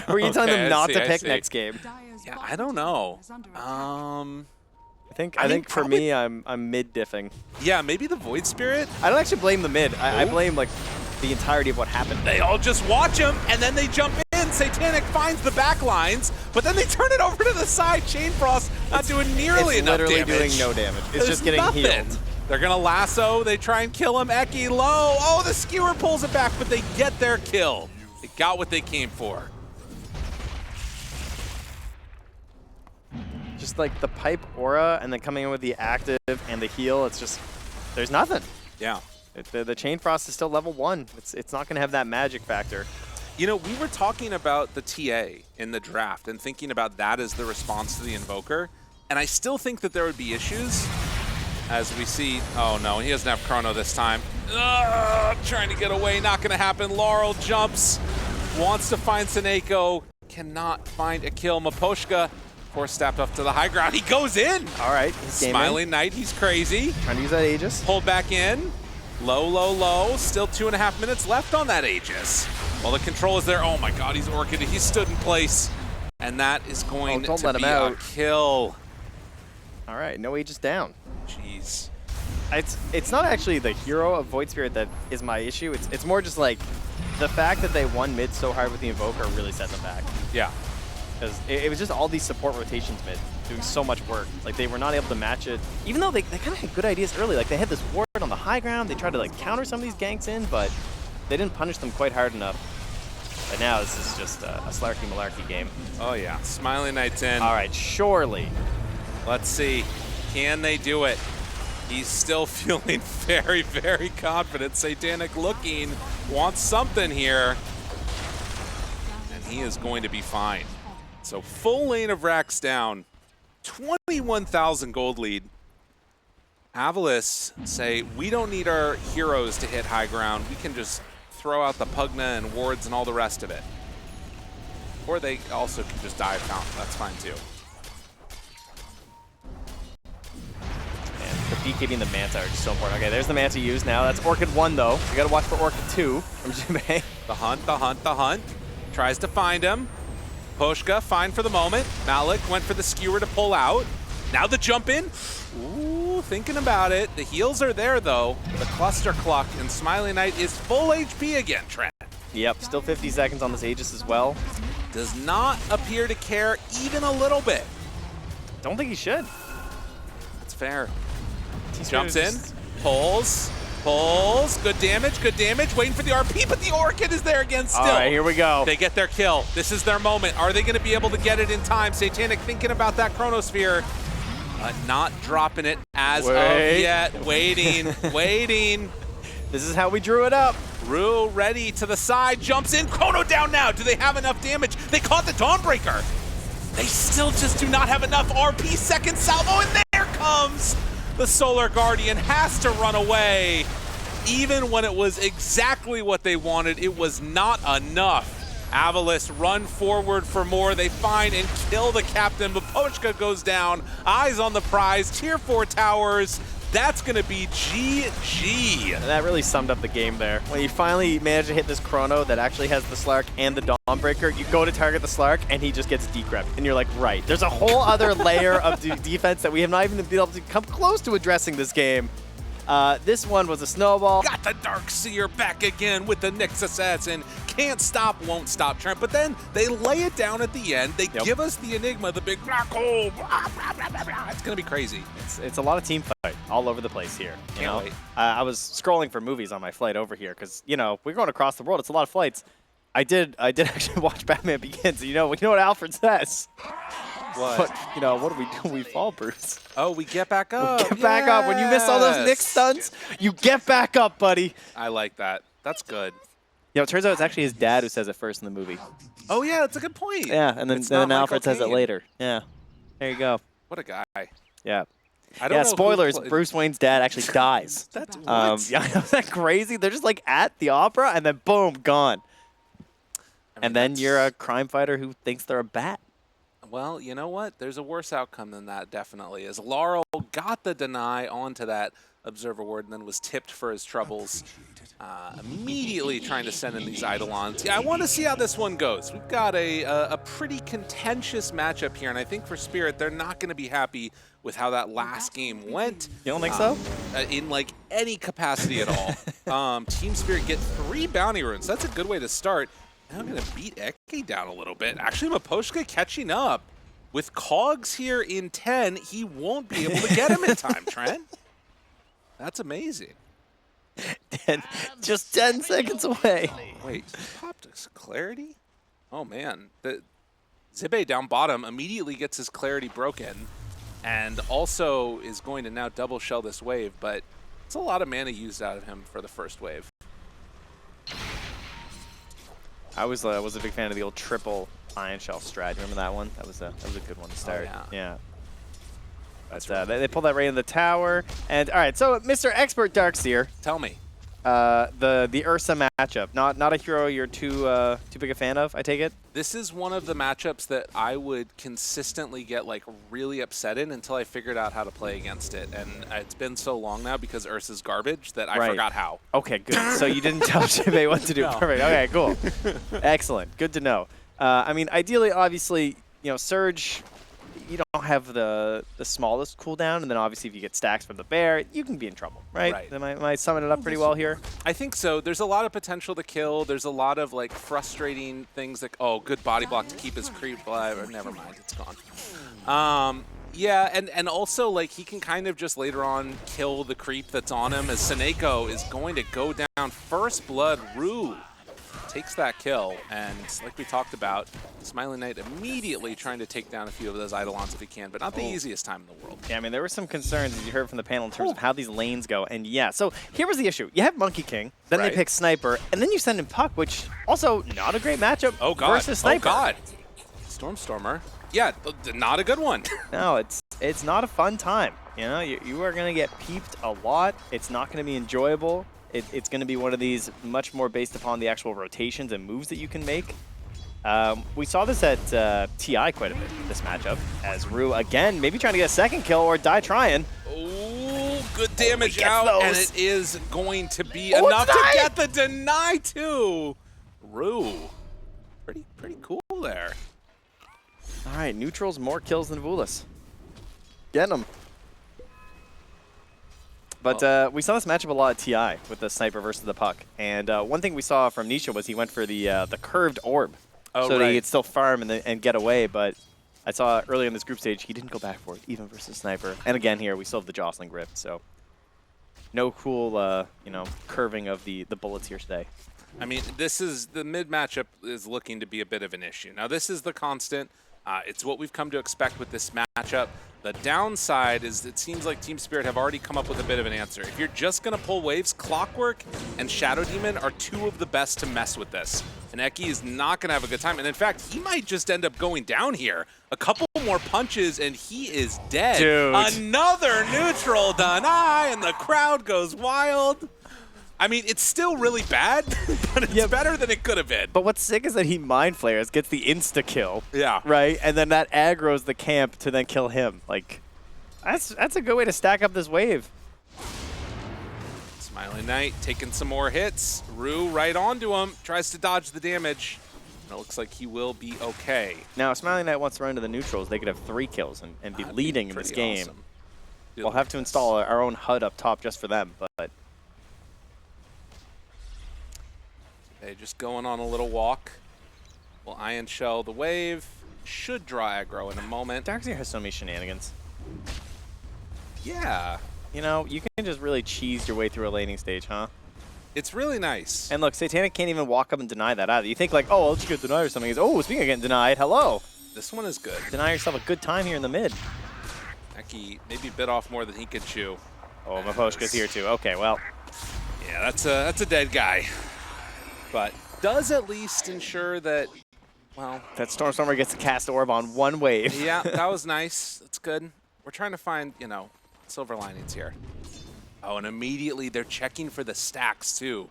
Or are you telling them not to pick next game? Yeah, I don't know. I think mean, for me, I'm mid diffing. Yeah, maybe the Void Spirit. I don't actually blame the mid. I blame like the entirety of what happened. They all just watch him, and then they jump in. Satanic finds the back lines, but then they turn it over to the side. Chain Frost not doing nearly enough damage. It's literally doing no damage. It's just getting nothing. healed. They're going to lasso. They try and kill him. Eki low. Oh, the skewer pulls it back, but they get their kill. They got what they came for. Just like the pipe aura and then coming in with the active and the heal, it's just, there's nothing. Yeah. The Chain Frost is still level 1. It's not going to have that magic factor. You know, we were talking about the TA in the draft and thinking about that as the response to the Invoker, and I still think that there would be issues as we see, oh no, he doesn't have Chrono this time. Ugh, trying to get away, not gonna happen. Laurel jumps, wants to find Seneko, cannot find a kill. Maposhka, force stabbed up to the high ground. He goes in. All right, Smiling Knight, he's crazy. Trying to use that Aegis. Pulled back in. Low, low, low. Still 2.5 minutes left on that Aegis. Well, the control is there. Oh my God, he's Orchid. He stood in place. And that is going to be a kill. All right, no Aegis down. Jeez. It's not actually the hero of Void Spirit that is my issue. It's more just like the fact that they won mid so hard with the Invoker really set them back. Yeah. Because it was just all these support rotations mid doing so much work. Like they were not able to match it. Even though they kind of had good ideas early. Like they had this ward on the high ground. They tried to like counter some of these ganks in, but they didn't punish them quite hard enough. But now this is just a slarky malarkey game. Oh yeah, Smiling Knight's in. All right, surely. Let's see, can they do it? He's still feeling very, very confident. Satanic looking, wants something here. And he is going to be fine. So full lane of racks down, 21,000 gold lead. Avulus say, we don't need our heroes to hit high ground. We can just throw out the Pugna and wards and all the rest of it. Or they also can just dive fountain. That's fine too. Man, the BKB and the Manta are just so important. Okay, there's the Manta used now. That's Orchid 1 though. We gotta watch for Orchid 2 from Jimei. The hunt, the hunt, the hunt. Tries to find him. Poshka, fine for the moment. Malik went for the skewer to pull out. Now the jump in. Ooh, thinking about it. The heals are there though. The cluster cluck and Smiling Knight is full HP again, Trent. Yep, still 50 seconds on this Aegis as well. Does not appear to care even a little bit. Don't think he should. That's fair. Jumps in, pulls, good damage, waiting for the RP, but the Orchid is there again still. All right, here we go. They get their kill. This is their moment. Are they going to be able to get it in time? Satanic thinking about that Chronosphere, not dropping it as of yet. Waiting, waiting. This is how we drew it up. Rue ready to the side, jumps in, Chrono down now. Do they have enough damage? They caught the Dawnbreaker. They still just do not have enough RP second salvo, and there comes The Solar Guardian has to run away. Even when it was exactly what they wanted, it was not enough. Avulus run forward for more. They find and kill the captain. Mapochka goes down. Eyes on the prize. Tier 4 towers. That's going to be GG. And that really summed up the game there. When you finally manage to hit this chrono that actually has the Slark and the Dawnbreaker, you go to target the Slark and he just gets decrept. And you're like, right, there's a whole other layer of defense that we have not even been able to come close to addressing this game. This one was a snowball. Got the Darkseer back again with the Nyx Assassin. Can't stop, won't stop Trent. But then they lay it down at the end. They give us the Enigma, the big black hole. It's going to be crazy. It's a lot of team fight all over the place here. Can't wait. I was scrolling for movies on my flight over here because, you know, we're going across the world. It's a lot of flights. I did actually watch Batman Begins. You know what Alfred says? What? You know, what do we do? We fall, Bruce. Oh, we get back up. Get back up. When you miss all those Nyx stuns, you get back up, buddy. I like that. That's good. You know, it turns out it's actually his dad who says it first in the movie. Oh, yeah, that's a good point. Yeah, and then Alfred says it later. Yeah. There you go. What a guy. Yeah. I don't know spoilers, Bruce Wayne's dad actually dies. That's yeah, isn't that crazy? They're just like at the opera and then boom, gone. And then you're a crime fighter who thinks they're a bat. Well, you know what? There's a worse outcome than that, definitely. As Laurel got the deny onto that Observer Ward and then was tipped for his troubles, immediately trying to send in these Eidolons. Yeah, I want to see how this one goes. We've got a pretty contentious matchup here, and I think for Spirit, they're not going to be happy with how that last game went. You don't think so? In, like, any capacity at all. Team Spirit get 3 bounty runes. That's a good way to start. Now I'm going to beat Eke down a little bit. Actually, Mapochka catching up. With Cogs here in 10, he won't be able to get him in time, Trent. That's amazing. Just 10 seconds away. Wait, popped his clarity? Oh, man. The Zibe down bottom immediately gets his clarity broken and also is going to now double shell this wave, but it's a lot of mana used out of him for the first wave. I was a big fan of the old triple Iron Shell strat. Remember that one? That was a good one to start. Oh, yeah. But right. they pulled that right in the tower. And all right, so Mr. Expert Darkseer. Tell me. The Ursa matchup. Not a hero you're too big a fan of, I take it? This is one of the matchups that I would consistently get like really upset in until I figured out how to play against it. And it's been so long now because Ursa's garbage that I forgot how. Okay, good. So you didn't tell Jibe what to do. No. Perfect. Okay, cool. Excellent. Good to know. I mean, ideally, obviously, you know, Surge, you don't have the smallest cooldown, and then obviously if you get stacks from the bear, you can be in trouble, right? Right. Am I summing it up pretty well here? I think so. There's a lot of potential to kill. There's a lot of like frustrating things like, oh, good body block to keep his creep alive. Or never mind, it's gone. Yeah, and also like he can kind of just later on kill the creep that's on him as Seneko is going to go down. First blood, Rue takes that kill, and like we talked about, Smiling Knight immediately trying to take down a few of those Eidolons if he can, but not the easiest time in the world. Yeah, I mean, there were some concerns, as you heard from the panel, in terms of how these lanes go, and yeah, so here was the issue. You have Monkey King, then they pick Sniper, and then you send in Puck, which also not a great matchup versus Sniper. Oh, God. Stormer. Yeah, not a good one. No, it's not a fun time. You know, you are going to get peeped a lot. It's not going to be enjoyable. It's going to be one of these much more based upon the actual rotations and moves that you can make. We saw this at TI quite a bit, this matchup, as Rue, again, maybe trying to get a second kill or die trying. Oh, good damage out, and it is going to be enough to get the deny, too. Rue, pretty cool there. All right, neutrals more kills than Avulus. Getting them. But we saw this matchup a lot at TI with the Sniper versus the Puck. And one thing we saw from Nisha was he went for the curved orb. Oh, so that he could still farm and get away. But I saw earlier in this group stage, he didn't go back for it, even versus Sniper. And again here, we still have the Jostling Grip. So no cool, you know, curving of the bullets here today. I mean, the mid matchup is looking to be a bit of an issue. Now, this is the constant. It's what we've come to expect with this matchup. The downside is it seems like Team Spirit have already come up with a bit of an answer. If you're just going to pull waves, Clockwork and Shadow Demon are two of the best to mess with this. And Eki is not going to have a good time. And in fact, he might just end up going down here. A couple more punches and he is dead. Dude. Another neutral deny and the crowd goes wild. I mean, it's still really bad, but it's better than it could have been. But what's sick is that he mind flares, gets the insta-kill. Yeah. Right? And then that aggroes the camp to then kill him. Like, that's a good way to stack up this wave. Smiling Knight taking some more hits. Rue right onto him, tries to dodge the damage. And it looks like he will be okay. Now, if Smiling Knight wants to run to the neutrals, they could have 3 kills and be leading in this game. Awesome. We'll have to install our own HUD up top just for them, but... They just going on a little walk. Will Iron Shell the wave. Should draw aggro in a moment. Darkseer has so many shenanigans. Yeah. You know, you can just really cheese your way through a laning stage, huh? It's really nice. And look, Satanic can't even walk up and deny that either. You think like, oh, I'll just get denied or something. He's, oh, speaking of getting denied, hello. This one is good. Deny yourself a good time here in the mid. Eki maybe bit off more than he could chew. Oh, Maposhka's here too. Okay, well. Yeah, that's a dead guy. But does at least ensure that, well... That Stormstormer gets to cast Orb on one wave. Yeah, that was nice. That's good. We're trying to find, you know, silver linings here. Oh, and immediately they're checking for the stacks, too.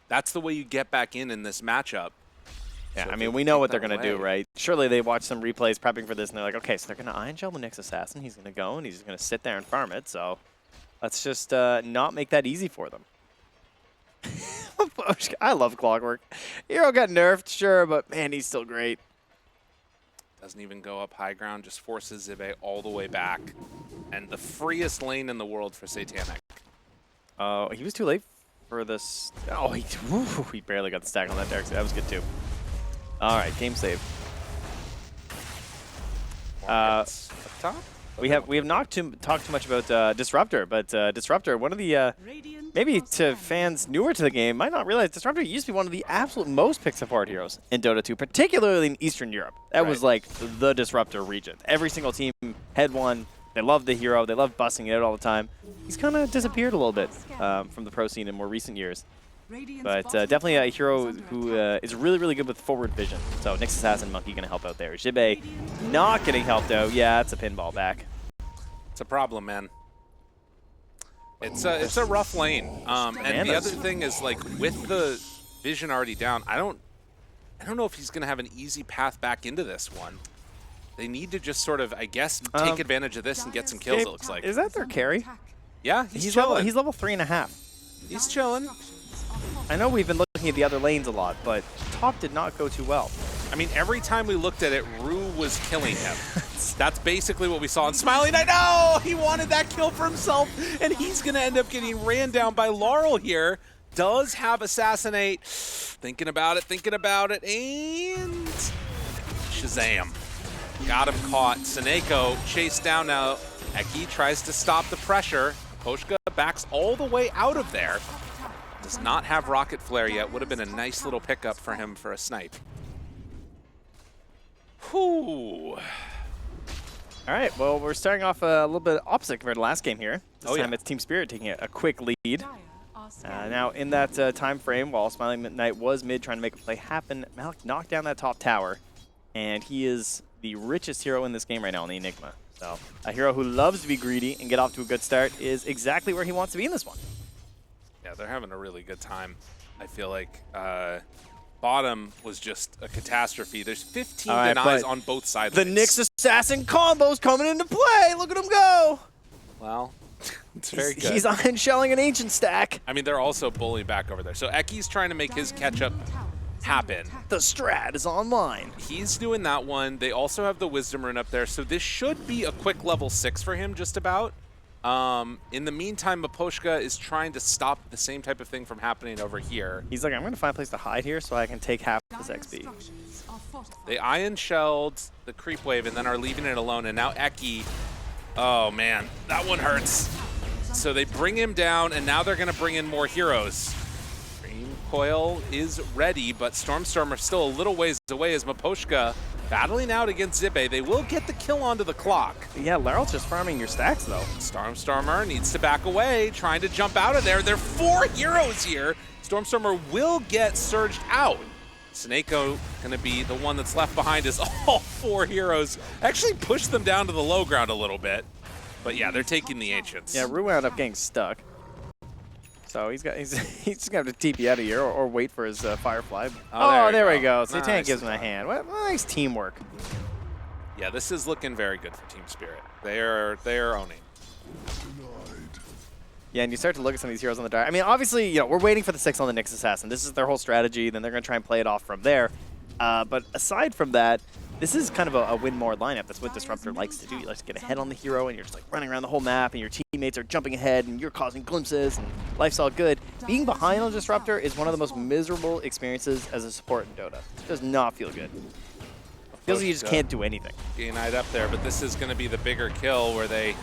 That's the way you get back in this matchup. Yeah, So I if mean, they we know take what they're that going to do, away- right? Surely they watch some replays prepping for this, and they're like, okay, so they're going to Iron Shell the next assassin. He's going to go, and he's going to sit there and farm it. So let's just not make that easy for them. I love Clockwork. Hero got nerfed, sure, but man, he's still great. Doesn't even go up high ground, just forces Zibe all the way back. And the freest lane in the world for Satanic. Oh, he was too late for this. Oh, he barely got the stack on that Darkseer. That was good too. All right, game save. More hits up top. We have not talked too much about Disruptor, but Disruptor, one of the maybe to fans newer to the game might not realize Disruptor used to be one of the absolute most picked apart heroes in Dota 2, particularly in Eastern Europe. That was like the Disruptor region. Every single team had one. They loved the hero. They loved busting it out all the time. He's kind of disappeared a little bit from the pro scene in more recent years. But definitely a hero who is really, really good with forward vision. So Nyx Assassin Monkey going to help out there. Jibe not getting helped out. Yeah, it's a pinball back. It's a problem, man. It's a rough lane. And the other thing is, like, with the vision already down, I don't know if he's going to have an easy path back into this one. They need to just sort of, I guess, take advantage of this and get some kills, it looks like. Is that their carry? Yeah, he's chilling. He's level 3.5. He's chilling. I know we've been looking at the other lanes a lot, but top did not go too well. I mean, every time we looked at it, Rue was killing him. That's basically what we saw in Smiling Knight. No! He wanted that kill for himself, and he's going to end up getting ran down by Laurel here. Does have Assassinate. Thinking about it, and Shazam. Got him caught. Seneko chased down now. Eki tries to stop the pressure. Poshka backs all the way out of there. Does not have Rocket Flare yet. Would have been a nice little pickup for him for a snipe. Whew. All right, well, we're starting off a little bit opposite compared to last game here. This time it's Team Spirit taking a quick lead. Now, in that time frame, while Smiling Knight was mid trying to make a play happen, Malik knocked down that top tower, and he is the richest hero in this game right now in the Enigma. So a hero who loves to be greedy and get off to a good start is exactly where he wants to be in this one. Yeah, they're having a really good time. I feel like bottom was just a catastrophe. There's 15 denies on both sides. The Nyx Assassin combo's coming into play. Look at him go. Well, it's very good. He's Iron Shelling an Ancient stack. I mean, they're also bullying back over there. So Eki's trying to make his catch-up happen. The strat is online. He's doing that one. They also have the Wisdom Rune up there. So this should be a quick level 6 for him, just about. In the meantime, Maposhka is trying to stop the same type of thing from happening over here. He's like, I'm going to find a place to hide here so I can take half this XP. They Iron Shelled the creep wave and then are leaving it alone. And now Eki, oh man, that one hurts. So they bring him down, and now they're going to bring in more heroes. Dream Coil is ready, but Stormstormer still a little ways away as Maposhka Battling out against Zippe. They will get the kill onto the clock. Yeah, Laryl's just farming your stacks, though. Stormstormer needs to back away, trying to jump out of there. There are 4 heroes here. Stormstormer will get surged out. Snako gonna be the one that's left behind as all 4 heroes actually push them down to the low ground a little bit. But yeah, they're taking the Ancients. Yeah, Rue wound up getting stuck. So he's just gonna have to TP out of here or wait for his Firefly. Oh, there we go. Satanic Nice. gives him a hand. What nice teamwork. Yeah, this is looking very good for Team Spirit. They are owning. Yeah, and you start to look at some of these heroes on the dive. I mean, obviously, you know, we're waiting for the 6 on the Nyx Assassin. This is their whole strategy. Then they're going to try and play it off from there. But aside from that, this is kind of a win more lineup. That's what Disruptor likes to do. You like to get ahead on the hero, and you're just like running around the whole map, and your teammates are jumping ahead, and you're causing glimpses, and life's all good. Being behind on Disruptor is one of the most miserable experiences as a support in Dota. It does not feel good. Feels like you just can't do anything. Getting eyed up there, but this is going to be the bigger kill where they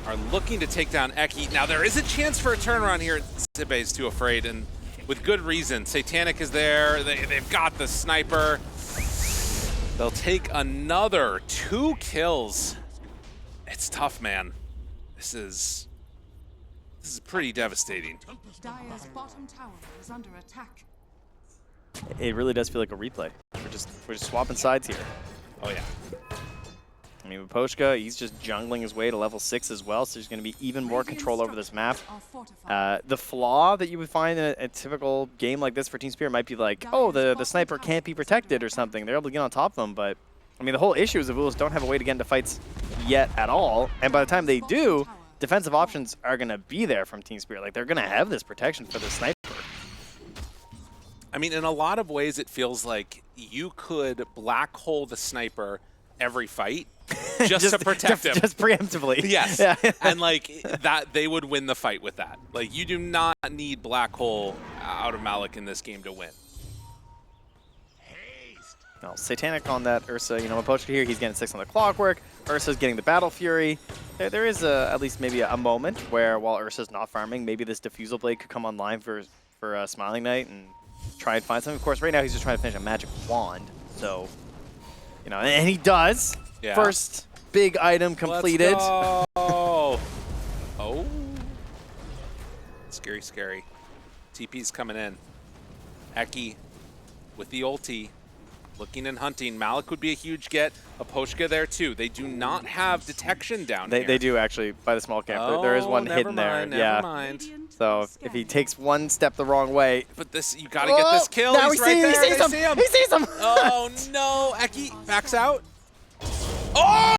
are looking to take down Eki. Now, there is a chance for a turnaround here. Zippe is too afraid, and with good reason. Satanic is there. They've got the sniper. They'll take another 2 kills. It's tough, man. This is pretty devastating. Dire's bottom tower is under attack. It really does feel like a replay. We're just swapping sides here. Oh, yeah. I mean, Miposhka, he's just jungling his way to level 6 as well, so there's going to be even more control over this map. The flaw that you would find in a typical game like this for Team Spirit might be like, oh, the sniper can't be protected or something. They're able to get on top of them, but I mean, the whole issue is Avulus don't have a way to get into fights yet at all, and by the time they do, defensive options are going to be there from Team Spirit. Like, they're going to have this protection for the sniper. I mean, in a lot of ways, it feels like you could black hole the sniper every fight just to protect him. Just preemptively. Yes. Yeah. And like that, they would win the fight with that. Like, you do not need black hole out of Malik in this game to win. No, Satanic on that Ursa, you know, Miposhka here, he's getting 6 on the clockwork. Ursa's getting the Battle Fury. There is at least maybe a moment where while Ursa's not farming, maybe this Diffusal Blade could come online for Smiling Knight and try and find something. Of course, right now he's just trying to finish a Magic Wand. So, you know, and he does. Yeah. First big item completed. Let's go. Oh. Scary, scary. TP's coming in. Eki with the ulti. Looking and hunting. Malik would be a huge get. Miposhka there too. They do not have detection down here. They do actually by the small camp. Oh, there is one hidden never there. mind. So if he takes one step the wrong way. But this, you gotta get this kill. Now He's right there. He sees They him. see him. He sees him. Oh no! Eki backs out. Oh!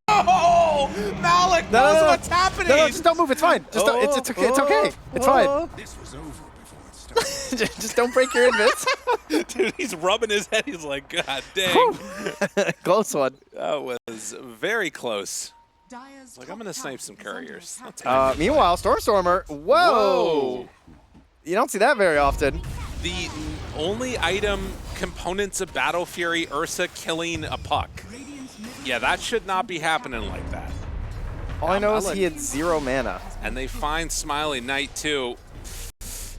Malik knows what's happening. No, just don't move. It's fine. Just don't, it's okay. It's okay. It's fine. This was over before it started. Just don't break your invis. Dude, he's rubbing his head. He's like, God dang. Close one. That was very close. Dire's Like, I'm gonna snipe some couriers. Meanwhile, Stormstormer. Whoa. You don't see that very often. The only item components of Battle Fury, Ursa killing a puck. Yeah, that should not be happening like that. All I know is he had 0 mana. And they find Smiling Knight too.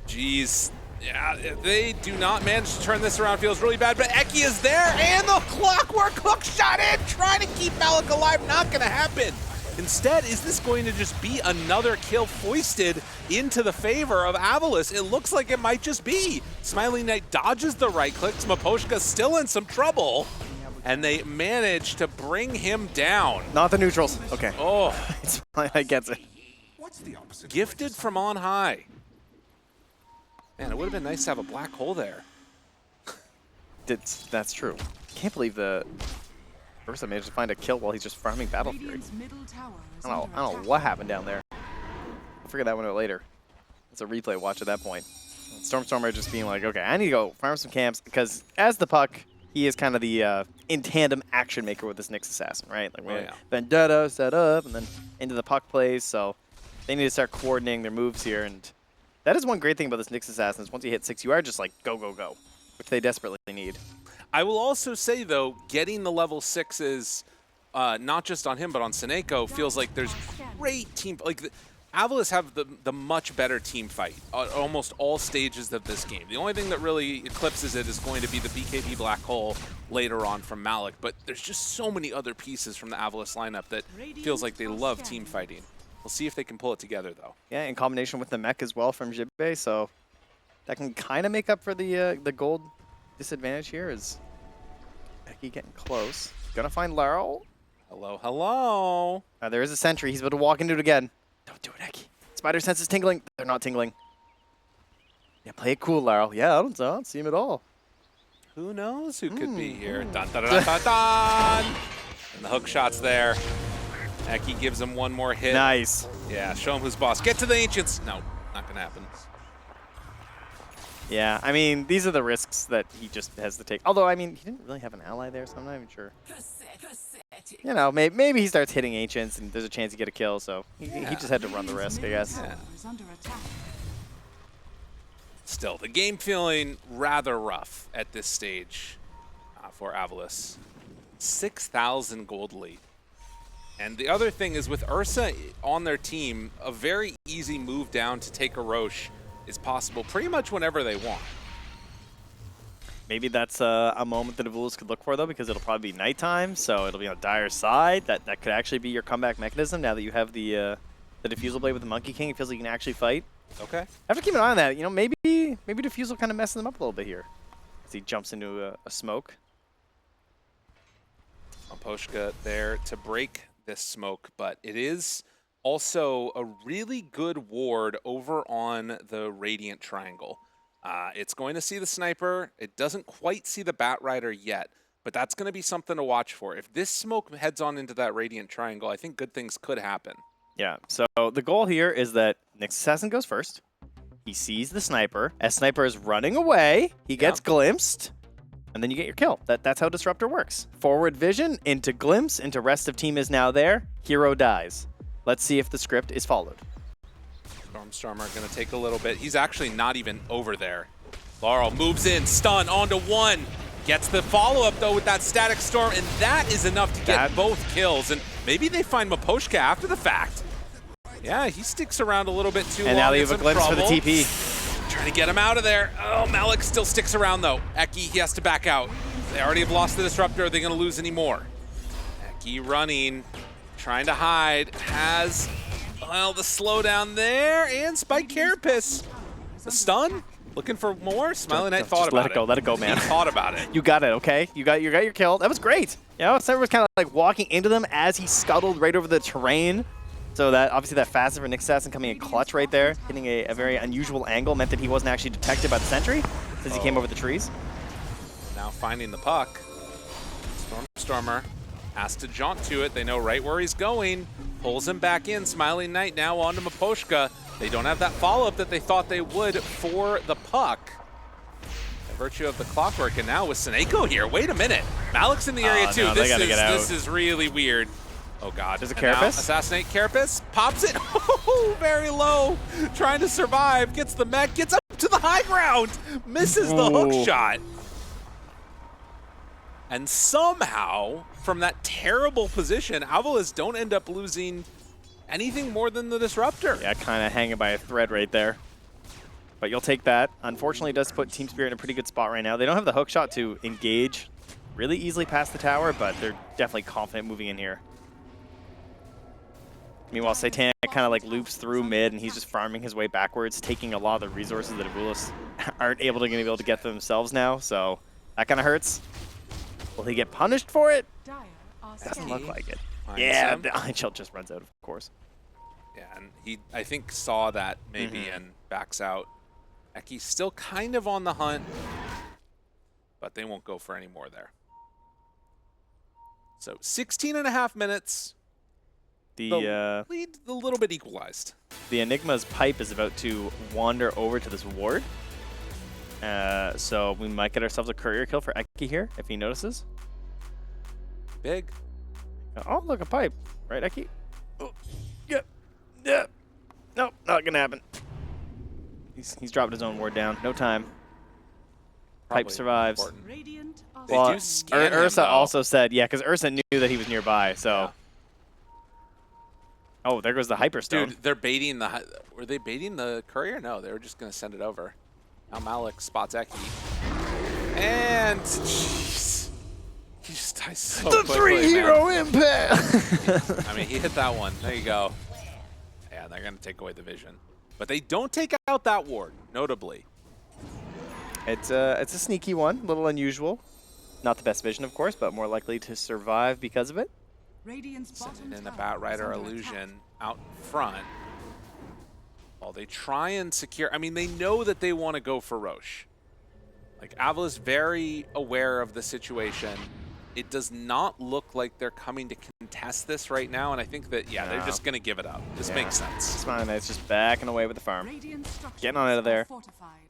Jeez. Yeah, they do not manage to turn this around. Feels really bad, but Eki is there, and the clockwork hook shot in, trying to keep Malik alive. Not gonna happen. Instead, is this going to just be another kill foisted into the favor of Avulus? It looks like it might just be. Smiling Knight dodges the right clicks. Miposhka's still in some trouble, and they manage to bring him down. Not the neutrals. Okay. Oh, It's fine. I get it. What's the opposite? gifted from on high. Man, it would have been nice to have a black hole there. That's true. Can't believe the Ursa managed to find a kill while he's just farming Battle Fury. Radiant's middle tower is I don't under know attack. what happened down there. We'll figure that one out later. It's a replay watch at that point. Stormstormer just being like, okay, I need to go farm some camps, because as the puck, he is kind of the in tandem action maker with this Nyx Assassin, right? Like, we had Vendetta set up, and then into the puck plays, so they need to start coordinating their moves here, and that is one great thing about this Nyx Assassin is once you hit 6, you are just like, go, go, go, which they desperately need. I will also say, though, getting the level 6s, not just on him, but on Snako, feels like there's great team. Like, Avulus have the much better team fight at almost all stages of this game. The only thing that really eclipses it is going to be the BKB Black Hole later on from Malik, but there's just so many other pieces from the Avulus lineup that feels like they love team fighting. We'll see if they can pull it together, though. Yeah, in combination with the mech as well from Jibbe, so that can kind of make up for the gold disadvantage here. Is Becky getting close? Gonna find Laurel. Hello, hello. There is a sentry. He's about to walk into it again. Don't do it, Eki. Spider sense is tingling. They're not tingling. Yeah, play it cool, Laurel. Yeah, I don't see him at all. Who knows who could be here? Dun, dun, dun, dun, dun. And the hook shot's there. Eki gives him one more hit. Nice. Yeah, show him who's boss. Get to the Ancients. No, not going to happen. Yeah, I mean, these are the risks that he just has to take. Although, I mean, he didn't really have an ally there, so I'm not even sure. You know, maybe he starts hitting Ancients and there's a chance to get a kill, so he just had to run the risk, I guess. Yeah. Still, the game feeling rather rough at this stage for Avulus. 6,000 gold lead. And the other thing is with Ursa on their team, a very easy move down to take a Roche is possible pretty much whenever they want. Maybe that's a moment that Avulus could look for, though, because it'll probably be nighttime, so it'll be on Dire's side. That could actually be your comeback mechanism now that you have the Diffusal Blade with the Monkey King. It feels like you can actually fight. Okay. Have to keep an eye on that. You know, maybe Diffusal kind of messes them up a little bit here as he jumps into a smoke. Poshka there to break this smoke, but it is also a really good ward over on the Radiant Triangle. It's going to see the sniper. It doesn't quite see the Bat Rider yet, but that's going to be something to watch for. If this smoke heads on into that Radiant Triangle, I think good things could happen. Yeah, so the goal here is that Nyx Assassin goes first. He sees the sniper. As sniper is running away, he gets glimpsed, and then you get your kill. That's how Disruptor works. Forward vision, into glimpse, into rest of team is now there. Hero dies. Let's see if the script is followed. Stormstormer going to take a little bit. He's actually not even over there. Laurel moves in, stun onto one. Gets the follow-up, though, with that Static Storm, and that is enough to get both kills. And maybe they find Maposhka after the fact. Yeah, he sticks around a little bit too long. And now they have a glimpse for the TP. Trying to get him out of there. Oh, Malik still sticks around, though. Eki, he has to back out. They already have lost the Disruptor. Are they going to lose any more? Eki running, trying to hide. Has, well, the slowdown there. And Spike Carapace. The stun? Looking for more? Smiling Knight thought about it. Let it go, man. He thought about it. You got it, okay? You got your kill. That was great. You know, Sniper was kind of like walking into them as he scuttled right over the terrain. So that obviously that fast for Nyx Assassin coming in clutch right there, hitting a very unusual angle, meant that he wasn't actually detected by the sentry since he came over the trees. Now finding the puck. Stormstormer has to jaunt to it. They know right where he's going. Pulls him back in. Smiling Knight now onto Maposhka. They don't have that follow-up that they thought they would for the puck. By virtue of the clockwork, and now with Seneko here. Wait a minute. Malik's in the area too. No, this is really weird. Oh god. There's a Carapace. Assassinate Carapace. Pops it. Very low. Trying to survive. Gets the mech. Gets up to the high ground. Misses the hook shot. And somehow, from that terrible position, Avulus don't end up losing anything more than the Disruptor. Yeah, kind of hanging by a thread right there. But you'll take that. Unfortunately, it does put Team Spirit in a pretty good spot right now. They don't have the hook shot to engage really easily past the tower, but they're definitely confident moving in here. Meanwhile, Satanic kind of like loops through mid, and he's just farming his way backwards, taking a lot of the resources that Avulus aren't able to get for themselves now. So that kind of hurts. Will he get punished for it? Doesn't look like it. Yeah, the Iron Shell just runs out, of course. Yeah, and he, I think, saw that maybe and backs out. Eki's still kind of on the hunt, but they won't go for any more there. So 16.5 minutes. The lead a little bit equalized. The Enigma's pipe is about to wander over to this ward. So we might get ourselves a courier kill for Eki here if he notices. Big. Oh, look, a pipe. Right, Eki? Oh, yeah. Nope, not gonna happen. He's dropped his own ward down. No time. Probably pipe survives. Important. Well, They do scan him, Ursa though. also said, yeah, because Ursa knew that he was nearby, so. Oh, there goes the Hyperstone. Dude, they're baiting the... Were they baiting the courier? No, they were just going to send it over. Now Malik spots Eki. And... Jeez. He just dies so quickly, three-hero impact! I mean, he hit that one. There you go. Yeah, they're going to take away the vision. But they don't take out that ward, notably. It's a sneaky one, a little unusual. Not the best vision, of course, but more likely to survive because of it. Radiant's bottom Sending in the tower is Batrider under illusion attack. out front. While they try and secure... I mean, they know that they want to go for Roche. Like, Avulus very aware of the situation. It does not look like they're coming to contest this right now, and I think that, yeah, they're just going to give it up. This makes sense. It's fine. It's just backing away with the farm. Radiant structures Getting on out of there. are fortified.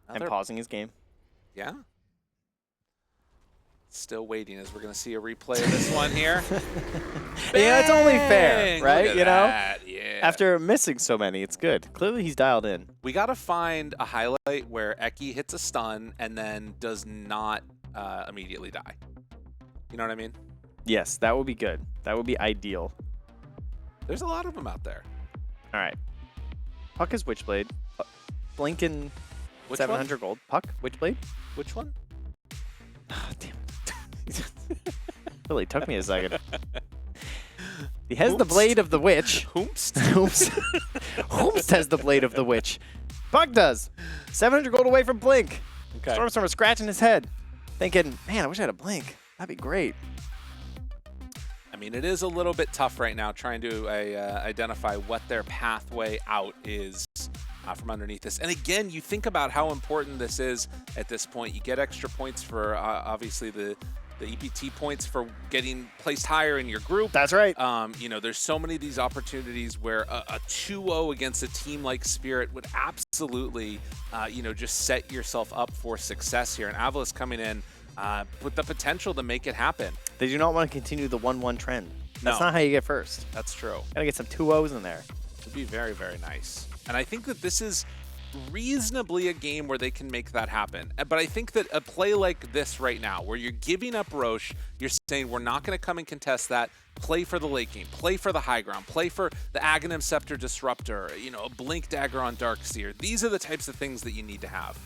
And pausing his game. Yeah. Still waiting as we're going to see a replay of this one here. Yeah, it's only fair, Bang! right? Look at You know? that. Yeah. After missing so many, it's good. Clearly, he's dialed in. We got to find a highlight where Eki hits a stun and then does not immediately die. You know what I mean? Yes, that would be good. That would be ideal. There's a lot of them out there. All right. Puck is Witchblade. Blinking Which 700 gold. Puck, Witchblade. Which one? Oh, damn it. Really took me a second. He has the blade of the witch. Hoomst? Hoomst. Hoomst has the blade of the witch. Puck does. 700 gold away from Blink. Okay. Stormstorm was scratching his head, thinking, man, I wish I had a Blink. That'd be great. I mean, it is a little bit tough right now trying to identify what their pathway out is from underneath this. And again, you think about how important this is at this point. You get extra points for, obviously, the EPT points for getting placed higher in your group. That's right. You know, there's so many of these opportunities where a 2-0 against a team like Spirit would absolutely, you know, just set yourself up for success here. And Avulus coming in with the potential to make it happen. They do not want to continue the 1-1 trend. That's No. not how you get first. That's true. Gotta get some 2-0s in there. Would be very, very nice. And I think that this is reasonably a game where they can make that happen. But I think that a play like this right now, where you're giving up Roche, you're saying we're not going to come and contest that, play for the late game, play for the high ground, play for the Aghanim Scepter Disruptor, you know, a Blink Dagger on Darkseer. These are the types of things that you need to have.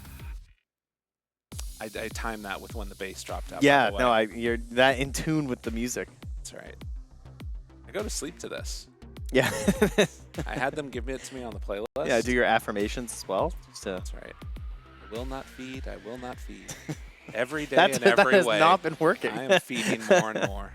I timed that with when the bass dropped out. Yeah, by the way. you're that in tune with the music. That's right. I go to sleep to this. Yeah. I had them give it to me on the playlist. Yeah, do your affirmations as well. That's right. I will not feed. I will not feed. Every day That in every has way. not been working. I am feeding more and more.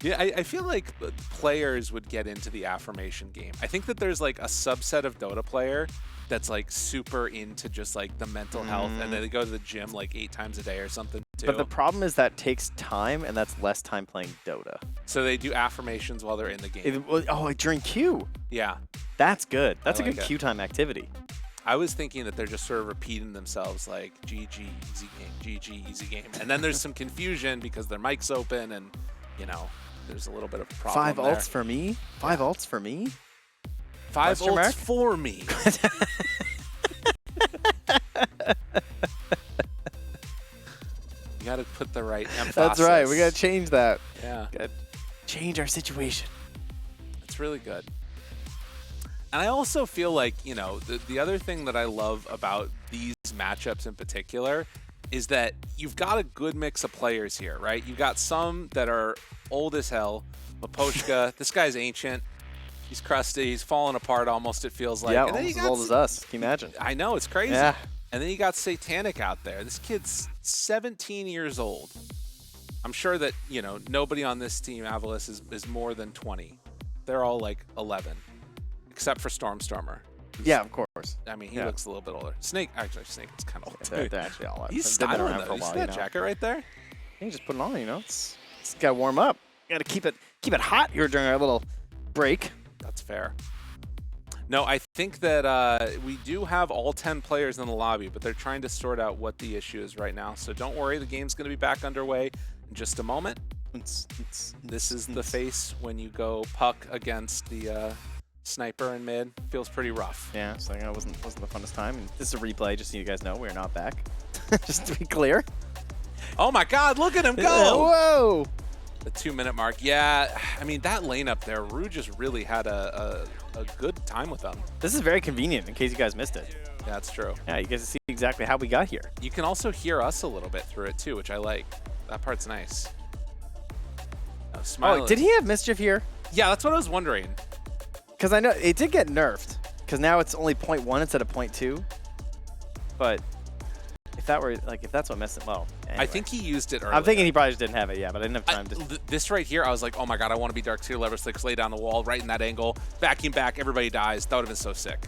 Yeah, I feel like players would get into the affirmation game. I think that there's like a subset of Dota player that's like super into just like the mental health, and then they go to the gym like 8 times a day or something too. But the problem is that takes time, and that's less time playing Dota. So they do affirmations while they're in the game. During Q. Yeah. That's good. That's a like good it. Q time activity. I was thinking that they're just sort of repeating themselves like GG, easy game, GG, easy game. And then there's some confusion because their mic's open and, you know, there's a little bit of a problem 5 there. ults for me? 5 ults for me? 5 Question ults mark? for me. You got to put the right emphasis. That's right. We got to change that. Yeah, Got to change our situation. it's really good. And I also feel like, you know, the other thing that I love about these matchups in particular is that you've got a good mix of players here, right? You've got some that are old as hell. Maposhka, this guy's ancient. He's crusty. He's falling apart almost, it feels like. Yeah, And then almost you as got old as us. Can you imagine? I know, it's crazy. Yeah. And then you got Satanic out there. This kid's 17 years old. I'm sure that, you know, nobody on this team, Avulus, is more than 20. They're all like 11, except for Stormstormer. Yeah, of course. I mean, he looks a little bit older. Snake is kind of old, They're too. actually all He's they've been styling, around though. for a You see while, that you know. jacket right there? You just put it on, you know. It's got to warm up. Got to keep it hot here during our little break. That's fair. No, I think that we do have all 10 players in the lobby, but they're trying to sort out what the issue is right now. So don't worry, the game's going to be back underway in just a moment. This is the face when you go puck against the sniper in mid. Feels pretty rough. Yeah, so it wasn't the funnest time. And this is a replay, just so you guys know we're not back. Just to be clear. Oh my God, look at him go! Whoa! The 2-minute mark. Yeah, I mean, that lane up there, Rue just really had a good time with them. This is very convenient in case you guys missed it. Yeah, that's true. Yeah, you get to see exactly how we got here. You can also hear us a little bit through it too, which I like. That part's nice. Oh, Oh, did he have Mischief here? Yeah, that's what I was wondering. Because I know it did get nerfed. Because now it's only 0.1 instead of 0.2. But if that were if that's what messed it, well. Anyway. I think he used it earlier. I'm thinking he probably just didn't have it, yeah, but I didn't have time to. This right here, I was like, oh my God, I want to be Dark Tier lever 6, lay down the wall, right in that angle, vacuum back, everybody dies. That would have been so sick.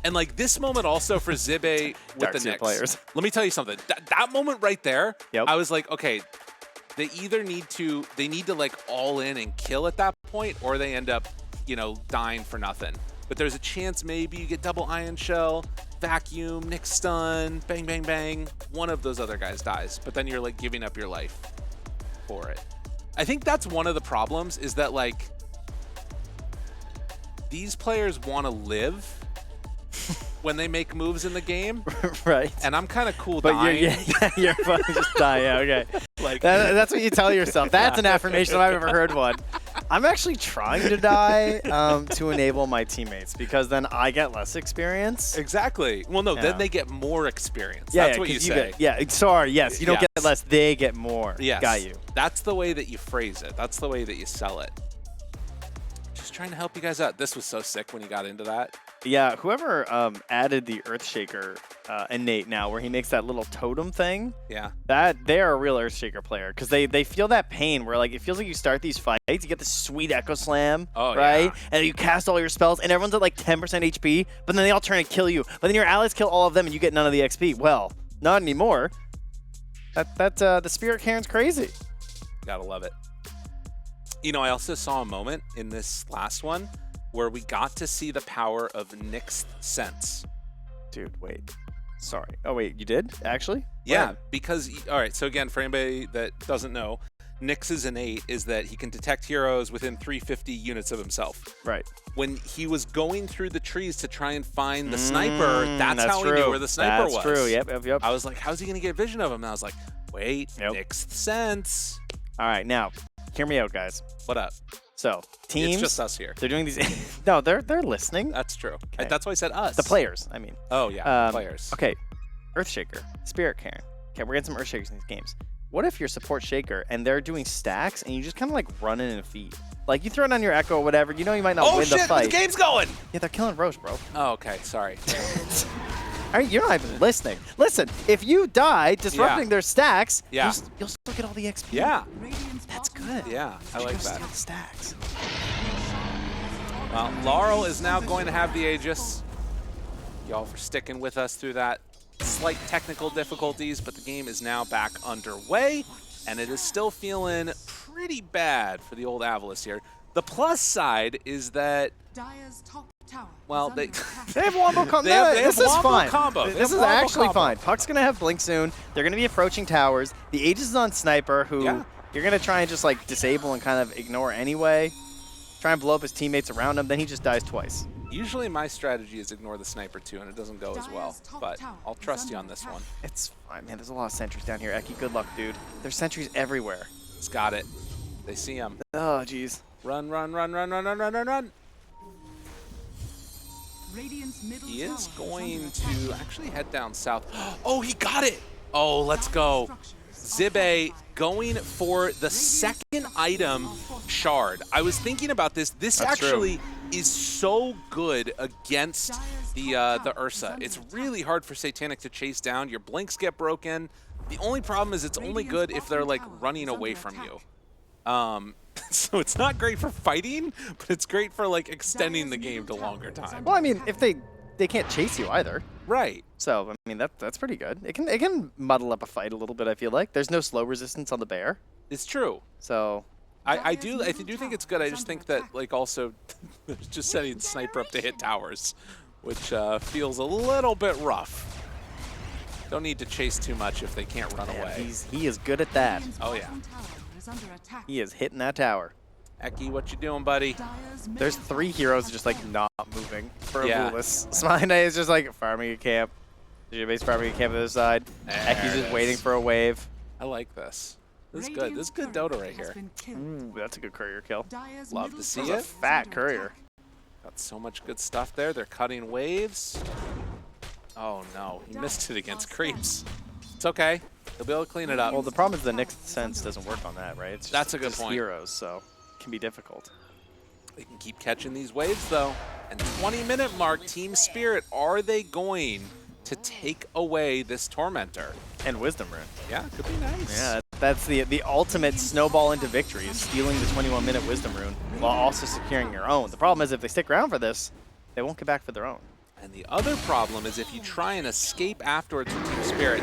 And like this moment also for Zibe with Dark the tier Knicks. players. Let me tell you something. That moment right there, Yep. I was like, okay, they either need to like all in and kill at that point, or they end up, you know, dying for nothing. But there's a chance maybe you get double Ion Shell, vacuum, Nick stun, bang, bang, bang. One of those other guys dies, but then you're like giving up your life for it. I think that's one of the problems is that like these players want to live when they make moves in the game, Right. and I'm kind of cool But dying. you're fine. Just die. Yeah, okay. Like That's what you tell yourself. That's an affirmation if I've ever heard one. I'm actually trying to die to enable my teammates because then I get less experience. exactly. Well, no, Yeah. then they get more experience. Yeah, That's yeah, what you 'cause say. Sorry, yes. You don't Yes. get less, they get more. Yes. Got you. That's the way that you phrase it. That's the way that you sell it. Just trying to help you guys out. This was so sick when you got into that. Yeah, whoever added the Earthshaker innate now, where he makes that little totem thing, Yeah. they are a real Earthshaker player because they feel that pain where like it feels like you start these fights, you get this sweet Echo Slam, Oh, right? yeah. And you cast all your spells, and everyone's at like 10% HP, but then they all turn and kill you. But then your allies kill all of them, and you get none of the XP. Well, not anymore. The Spirit Karen's crazy. Gotta love it. You know, I also saw a moment in this last one where we got to see the power of Nyx's sense. Dude, wait. Sorry. Oh, wait, you did? Actually? Yeah, When? because, all right, so again, for anybody that doesn't know, Nyx's innate is that he can detect heroes within 350 units of himself. Right. When he was going through the trees to try and find the sniper, that's how he true. knew where the sniper was. That's true. Yep. I was like, how's he going to get vision of him? And I was like, wait, Yep. Nyx's sense. All right, now, hear me out, guys. What up? So, teams, It's just us here. they're doing these. No, they're listening. That's true. Okay. That's why I said us. The players, I mean. Oh, yeah, Um, players. Okay, Earthshaker, Spirit Karen. Okay, we're getting some Earthshakers in these games. What if you're support Shaker and they're doing stacks and you just kind of like run in and feed? Like you throw it on your Echo or whatever, you know you might not Oh, win the shit, fight. the game's going! Yeah, they're killing Roche, bro. Oh, okay, sorry. All right, you're not even listening. Listen, if you die disrupting their stacks, Yeah. you'll still get all the XP. Yeah, Radiant's That's bottom good. yeah, I You like gotta that. steal the stacks. Well, Laurel is now going to have the Aegis. Y'all for sticking with us through that slight technical difficulties, but the game is now back underway, and it is still feeling pretty bad for the old Avulus here. The plus side is that, Dire's top tower well, is they under attack. They have wombo combo. They have This is wombo fine. combo. They This have is wombo actually combo. fine. Puck's gonna have Blink soon. They're gonna be approaching towers. The Aegis is on Sniper, who Yeah. you're gonna try and just like disable and kind of ignore anyway. Try and blow up his teammates around him. Then he just dies twice. usually my strategy is ignore the sniper too, and it doesn't go as well, but I'll trust you on this one. It's fine, man. There's a lot of sentries down here. Eki, good luck, dude. There's sentries everywhere. It's got it. They see him. Oh, jeez. Run, run, run, run, run, run, run, run, run. Radiant's middle He is tower going is under to attack. actually head down south. Oh, he got it! Oh, let's go. Zibe going for the second item, Shard. I was thinking about this. This That's true. actually is so good against the Ursa. It's really hard for Satanic to chase down. Your blinks get broken. The only problem is it's only good if they're like running away from you. So it's not great for fighting, but it's great for like extending the game to longer time. Well, I mean, if they can't chase you either. Right. So, I mean, that's pretty good. It can muddle up a fight a little bit, I feel like. There's no slow resistance on the bear. It's true. So, I do think it's good. I just think that like also just setting sniper up to hit towers, which feels a little bit rough. Don't need to chase too much if they can't run yeah, away. he is good at that. Radiant's Oh, yeah. bottom tower is under attack. He is hitting that tower. Eki, what you doing, buddy? Dire's There's middle 3 heroes just like not moving for Yeah. Avulus. Smiley is just like farming a camp. Jibe's farming a camp on the other side. Eki's just it waiting is. for a wave. I like this. This is good. This is good Dota right here. Ooh, that's a good courier kill. Love to see That's a it. fat courier. Got so much good stuff there. They're cutting waves. Oh no, he missed it against creeps. It's okay. He'll be able to clean it up. Well, the problem is the Nyx sense doesn't work on that, right? It's just, That's a good just point. Heroes, so it can be difficult. They can keep catching these waves though. And 20-minute mark, Team Spirit, are they going to take away this Tormentor? And Wisdom Rune. Yeah, could be nice. Yeah, that's the ultimate snowball into victory, is stealing the 21-minute Wisdom Rune while also securing your own. The problem is if they stick around for this, they won't get back for their own. And the other problem is if you try and escape afterwards with Team Spirit,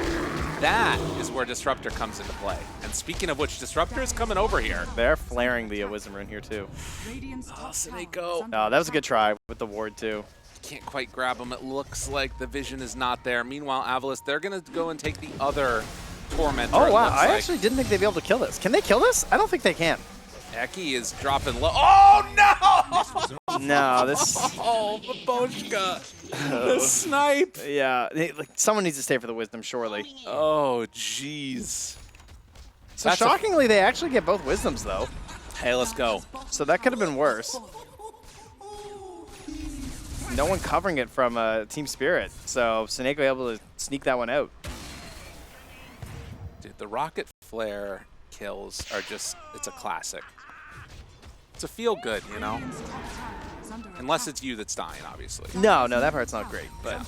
that is where Disruptor comes into play. And speaking of which, Disruptor is coming over here. They're flaring the Wisdom Rune here too. Oh, Sineko. Oh, that was a good try with the ward too. Can't quite grab him. It looks like the vision is not there. Meanwhile, Avulus, they're going to go and take the other Tormentor. Oh it wow, looks I like. actually didn't think they'd be able to kill this. Can they kill this? I don't think they can. Eki is dropping low. Oh, no! No, this... Oh, Baboshka. The snipe. Yeah, like, someone needs to stay for the Wisdom, surely. Oh, jeez. So That's shockingly, they actually get both Wisdoms, though. Hey, let's go. So that could have been worse. No one covering it from Team Spirit, so Snake able to sneak that one out. Dude, the rocket flare kills are just, it's a classic. It's a feel good, you know? Unless it's you that's dying, obviously. No, that part's not great, but...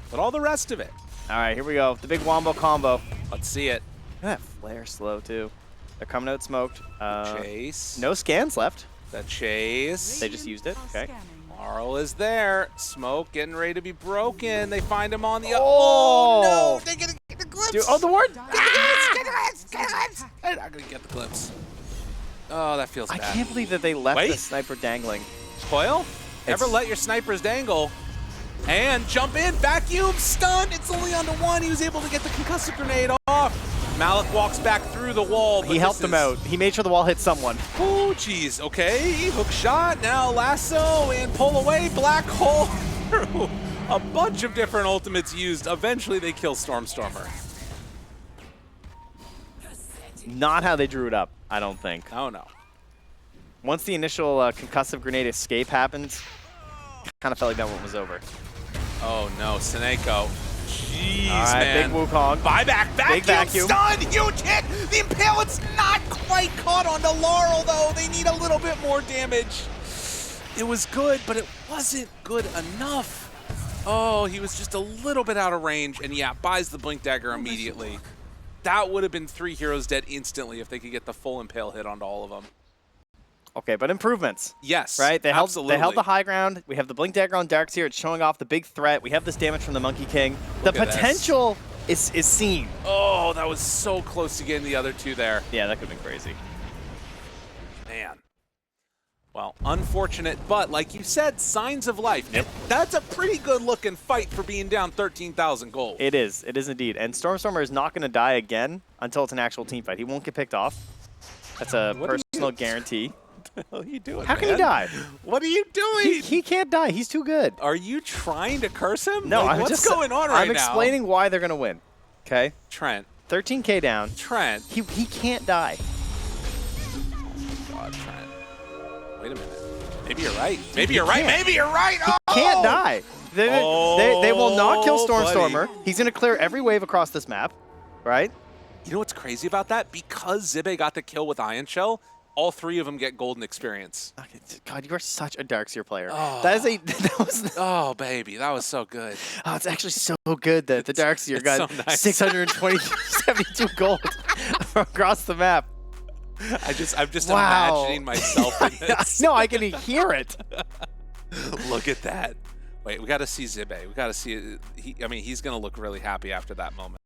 But all the rest of it. All right, here we go. The big Wombo combo. Let's see it. Look at that flare slow, too. They're coming out smoked. Chase. No scans left. The chase. They just used it. Okay. Marl is there. Smoke getting ready to be broken. They find him on the... Oh! no! They're going to get the glimpse. Dude, oh, the ward! Get the glimpse! They're not going to get the glimpse. Oh, that feels I bad. can't believe that they left Wait. the sniper dangling. Coil? Never It's- let your snipers dangle. And jump in, vacuum, stun. It's only on to one. He was able to get the concussive grenade off. Malik walks back through the wall. He helped them out. He made sure the wall hit someone. Oh, jeez. Okay, hook shot. Now lasso and pull away. Black hole. A bunch of different ultimates used. Eventually, they kill Stormstormer. Not how they drew it up, I don't think. Oh, no. Once the initial concussive grenade escape happened, kind of felt like that one was over. Oh, no. Sineko. Jeez, All right, man. big Wukong. Buyback, vacuum, vacuum. stun, huge hit. The Impale's not quite caught onto Laurel, though. They need a little bit more damage. It was good, but it wasn't good enough. Oh, he was just a little bit out of range, and yeah, buys the Blink Dagger immediately. That would have been 3 heroes dead instantly if they could get the full Impale hit onto all of them. Okay, but improvements. Yes, Right? They held absolutely. the high ground. We have the Blink Dagger on Darks here. It's showing off the big threat. We have this damage from the Monkey King. Look the at this. potential is seen. Oh, that was so close to getting the other two there. Yeah, that could have been crazy. Man. Well, unfortunate, but like you said, signs of life. Yep. That's a pretty good looking fight for being down 13,000 gold. It is indeed. And Stormstormer is not going to die again until it's an actual team fight. He won't get picked off. That's a What are personal you- guarantee. What the hell are you doing, How can man? he die? What are you doing? He can't die. He's too good. Are you trying to curse him? No, Like, I'm what's just going on right I'm now? explaining why they're going to win. Okay? Trent. 13K down. Trent. He can't die. God, Trent. Wait a minute. Maybe you're right. Maybe he you're right. can't. Maybe you're right. Oh! Can't die. They will not kill Oh, Stormstormer. buddy. He's going to clear every wave across this map, right? You know what's crazy about that? Because Zibe got the kill with Ion Shell, all 3 of them get golden experience. Okay, God, you are such a Darkseer player. Oh. That was Oh, baby. That was so good. oh, it's actually so good that the Darkseer it's got so nice. 72 gold across the map. I'm just Wow. imagining myself in this. No, I can hear it. Look at that. Wait, we got to see Zibe. We got to see. I mean, he's going to look really happy after that moment.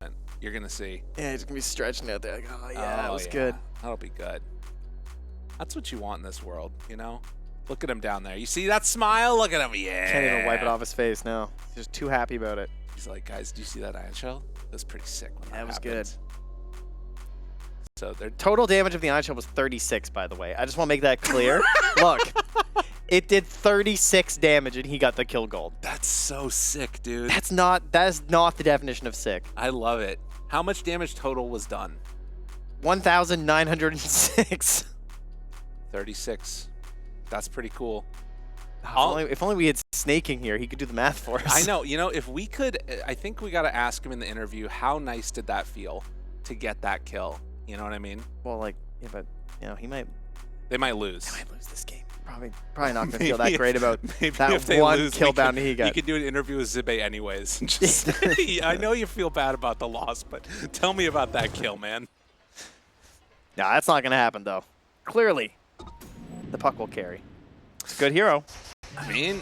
You're going to see. Yeah, he's going to be stretching out there. Like, oh, yeah, that Oh, was yeah. good. That'll be good. That's what you want in this world, you know? Look at him down there. You see that smile? Look at him. Yeah. Can't even wipe it off his face now. He's just too happy about it. He's like, guys, do you see that Ion Shell? It was pretty sick when That was happened. good. So they're Total damage of the Ion Shell was 36, by the way. I just want to make that clear. Look, it did 36 damage and he got the kill gold. That's so sick, dude. That is not the definition of sick. I love it. How much damage total was done? 1,906. 36. That's pretty cool. If only we had Snaking here, he could do the math for us. I know. You know, if we could, I think we got to ask him in the interview, how nice did that feel to get that kill? You know what I mean? Well, like, yeah, but, you know, They might lose. They might lose this game. Probably not going to feel that great about maybe that if they one lose, kill bounty he got. You could do an interview with Zibe anyways. Just, I know you feel bad about the loss, but tell me about that kill, man. No, that's not going to happen, though. Clearly, the puck will carry. It's a good hero. I mean,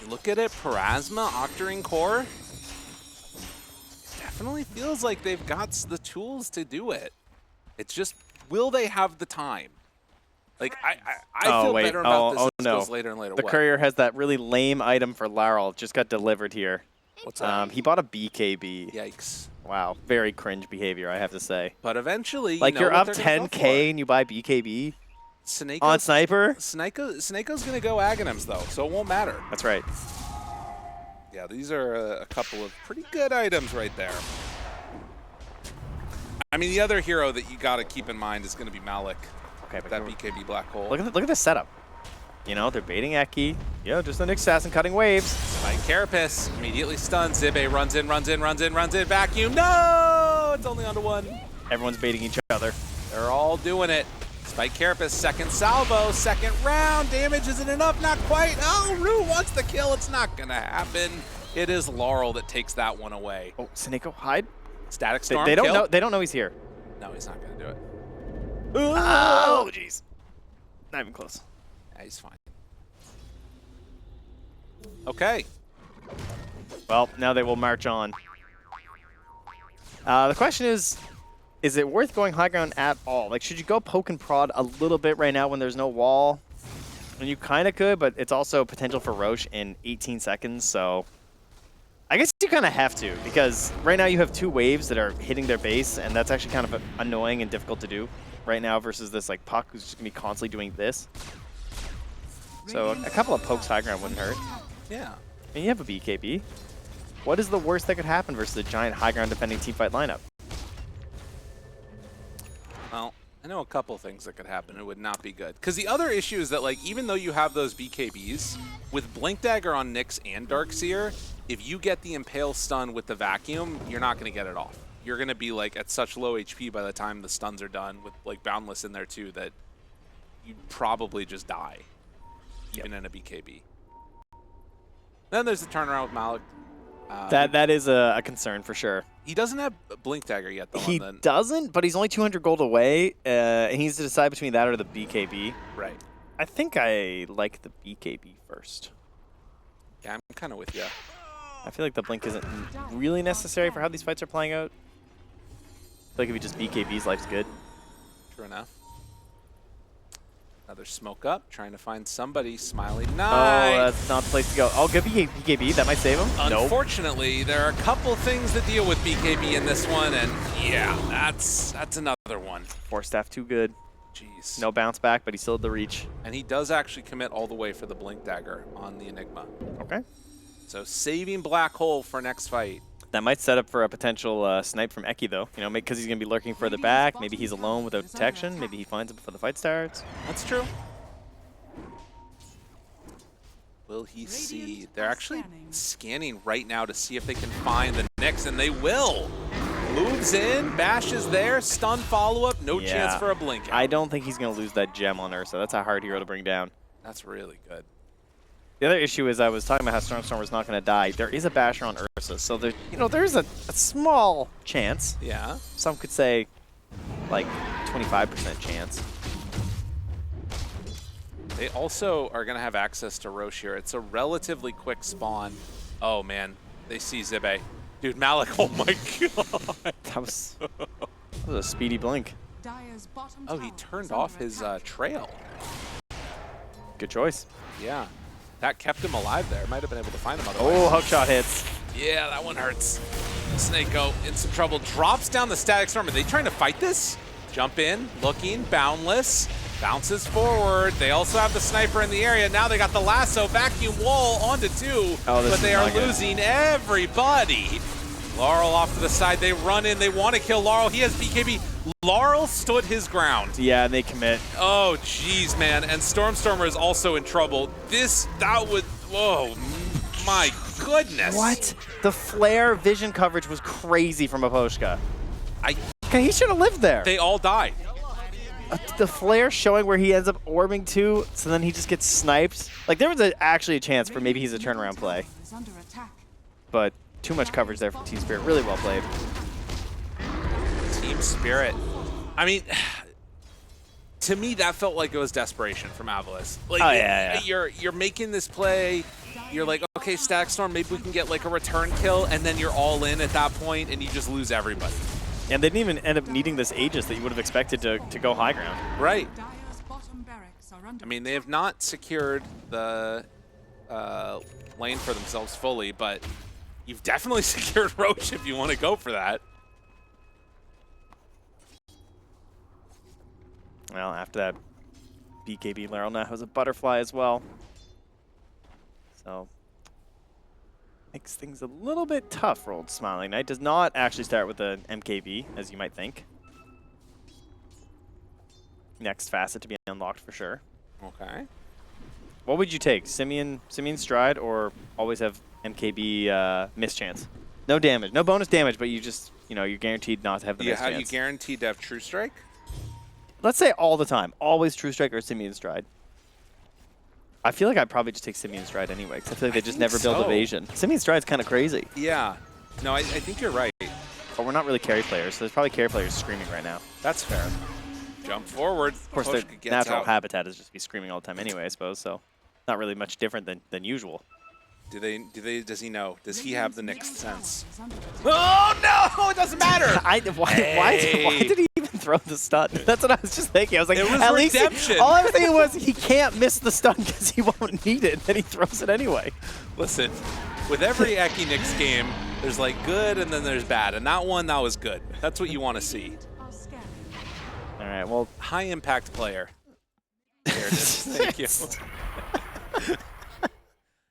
you look at it, Parasma, Octarine Core, definitely feels like they've got the tools to do it. It's just, will they have the time? Like, I feel better about this as it goes later and later. The courier has that really lame item for Laurel. It just got delivered here. What's that? He bought a BKB. Yikes. Wow, very cringe behavior, I have to say. But eventually, like, you know you're what up they're gonna go 10K and you buy BKB on Sniper? Snakeo's going to go Aghanims, though, so it won't matter. That's right. Yeah, these are a couple of pretty good items right there. I mean, the other hero that you got to keep in mind is going to be Malik. Okay, but that BKB Black Hole. Look at this setup. You know, they're baiting Eki. Yeah, just an assassin cutting waves. Spike Carapace immediately stunned. Zibe runs in. Vacuum. No! It's only onto one. Everyone's baiting each other. They're all doing it. Spike Carapace, second salvo, second round. Damage isn't enough, not quite. Oh, Rue wants the kill. It's not going to happen. It is Laurel that takes that one away. Oh, Seneko, hide. Static Storm. They don't kill. know. They don't know he's here. No, he's not going to do it. Oh, jeez. Not even close. Yeah, he's fine. Okay. Well, now they will march on. The question is it worth going high ground at all? Like, should you go poke and prod a little bit right now when there's no wall? And you kind of could, but it's also potential for Roche in 18 seconds, so I guess you kind of have to, because right now you have two waves that are hitting their base, and that's actually kind of annoying and difficult to do right now versus this like puck who's just going to be constantly doing this. So a couple of pokes high ground wouldn't hurt. Yeah. I mean, you have a BKB. What is the worst that could happen versus a giant high ground defending teamfight lineup? Well, I know a couple things that could happen. It would not be good. Because the other issue is that, like, even though you have those BKBs, with Blink Dagger on Nyx and Darkseer, if you get the Impale stun with the Vacuum, you're not going to get it off. You're going to be, like, at such low HP by the time the stuns are done, with, like, Boundless in there, too, that you probably just die, even in a BKB. Then there's the turnaround with Malik. That is a concern for sure. He doesn't have Blink Dagger yet, though. He doesn't, but he's only 200 gold away, and he needs to decide between that or the BKB. Right. I think I like the BKB first. Yeah, I'm kind of with you. I feel like the Blink isn't really necessary for how these fights are playing out. I feel like if he just BKBs, life's good. True enough. Another smoke up, trying to find somebody. Smiley, nice. Oh, that's not the place to go. Oh, good BKB. That might save him. Unfortunately, there are a couple things that deal with BKB in this one, and yeah, that's another one. Force staff too good. Jeez. No bounce back, but he still had the reach. And he does actually commit all the way for the Blink Dagger on the Enigma. Okay. So saving Black Hole for next fight. That might set up for a potential snipe from Eki, though. You know, because he's going to be lurking further back. Maybe he's alone without detection. Maybe he finds him before the fight starts. That's true. Will he see? They're actually scanning right now to see if they can find the Nyx, and they will. Moves in, Bash is there, stun follow-up, no chance for a blink out. I don't think he's going to lose that gem on Ursa. That's a hard hero to bring down. That's really good. The other issue is I was talking about how Stormstormer's not going to die. There is a Basher on Ursa, so there, there's a small chance. Yeah. Some could say like 25% chance. They also are going to have access to Roche here. It's a relatively quick spawn. Oh, man. They see Zibe. Dude, Malik, oh my god. That was a speedy blink. Oh, he turned off his trail. Good choice. Yeah. That kept him alive there. Might have been able to find him otherwise. Oh, hook shot hits. Yeah, that one hurts. Snakeo in some trouble. Drops down the Static Storm. Are they trying to fight this? Jump in, looking, boundless. Bounces forward. They also have the sniper in the area. Now they got the lasso, vacuum wall onto two, but they are losing everybody. Laurel off to the side. They run in. They want to kill Laurel. He has BKB. Laurel stood his ground. Yeah, and they commit. Oh, jeez, man. And Stormstormer is also in trouble. That would, whoa, my goodness. What? The flare vision coverage was crazy from Aposhka. Okay, he should have lived there. They all died. The flare showing where he ends up orbing to, so then he just gets sniped. Like, there was actually a chance for maybe he's a turnaround play. Is under attack. But too much coverage there from Team Spirit. Really well played. Team Spirit. I mean, to me, that felt like it was desperation from Avulus. Like, oh, yeah. You're making this play. You're like, okay, Stackstorm, maybe we can get like a return kill, and then you're all in at that point, and you just lose everybody. And they didn't even end up needing this Aegis that you would have expected to go high ground. Right. Dire's bottom barracks are under I mean, they have not secured the lane for themselves fully, but you've definitely secured Roche if you want to go for that. Well, after that, BKB Laurel now has a butterfly as well. So, makes things a little bit tough for old Smiling Knight. Does not actually start with an MKB, as you might think. Next facet to be unlocked for sure. Okay. What would you take, Simeon Stride, or always have MKB mischance? No damage, no bonus damage, but you just, you're guaranteed not to have the mischance. Yeah, you guaranteed to have True Strike? Let's say all the time, always True Strike or Simeon Stride. I feel like I'd probably just take Simeon Stride anyway, because I feel like they just never build evasion. Simeon Stride's kind of crazy. Yeah. No, I think you're right. But we're not really carry players, so there's probably carry players screaming right now. That's fair. Jump forward. Of course, their natural habitat is just to be screaming all the time anyway, I suppose, so not really much different than usual. Does he know? Does he have the Nick's sense? is under attack. Oh, no! It doesn't matter! Why did he even throw the stun? That's what I was just thinking. I was like, it was at redemption. Least all I was thinking was he can't miss the stun because he won't need it, and then he throws it anyway. Listen, with every Eki Nick's game, there's like good and then there's bad, and that was good. That's what you want to see. Are scared. All right, well, high impact player. There it is. Thank you.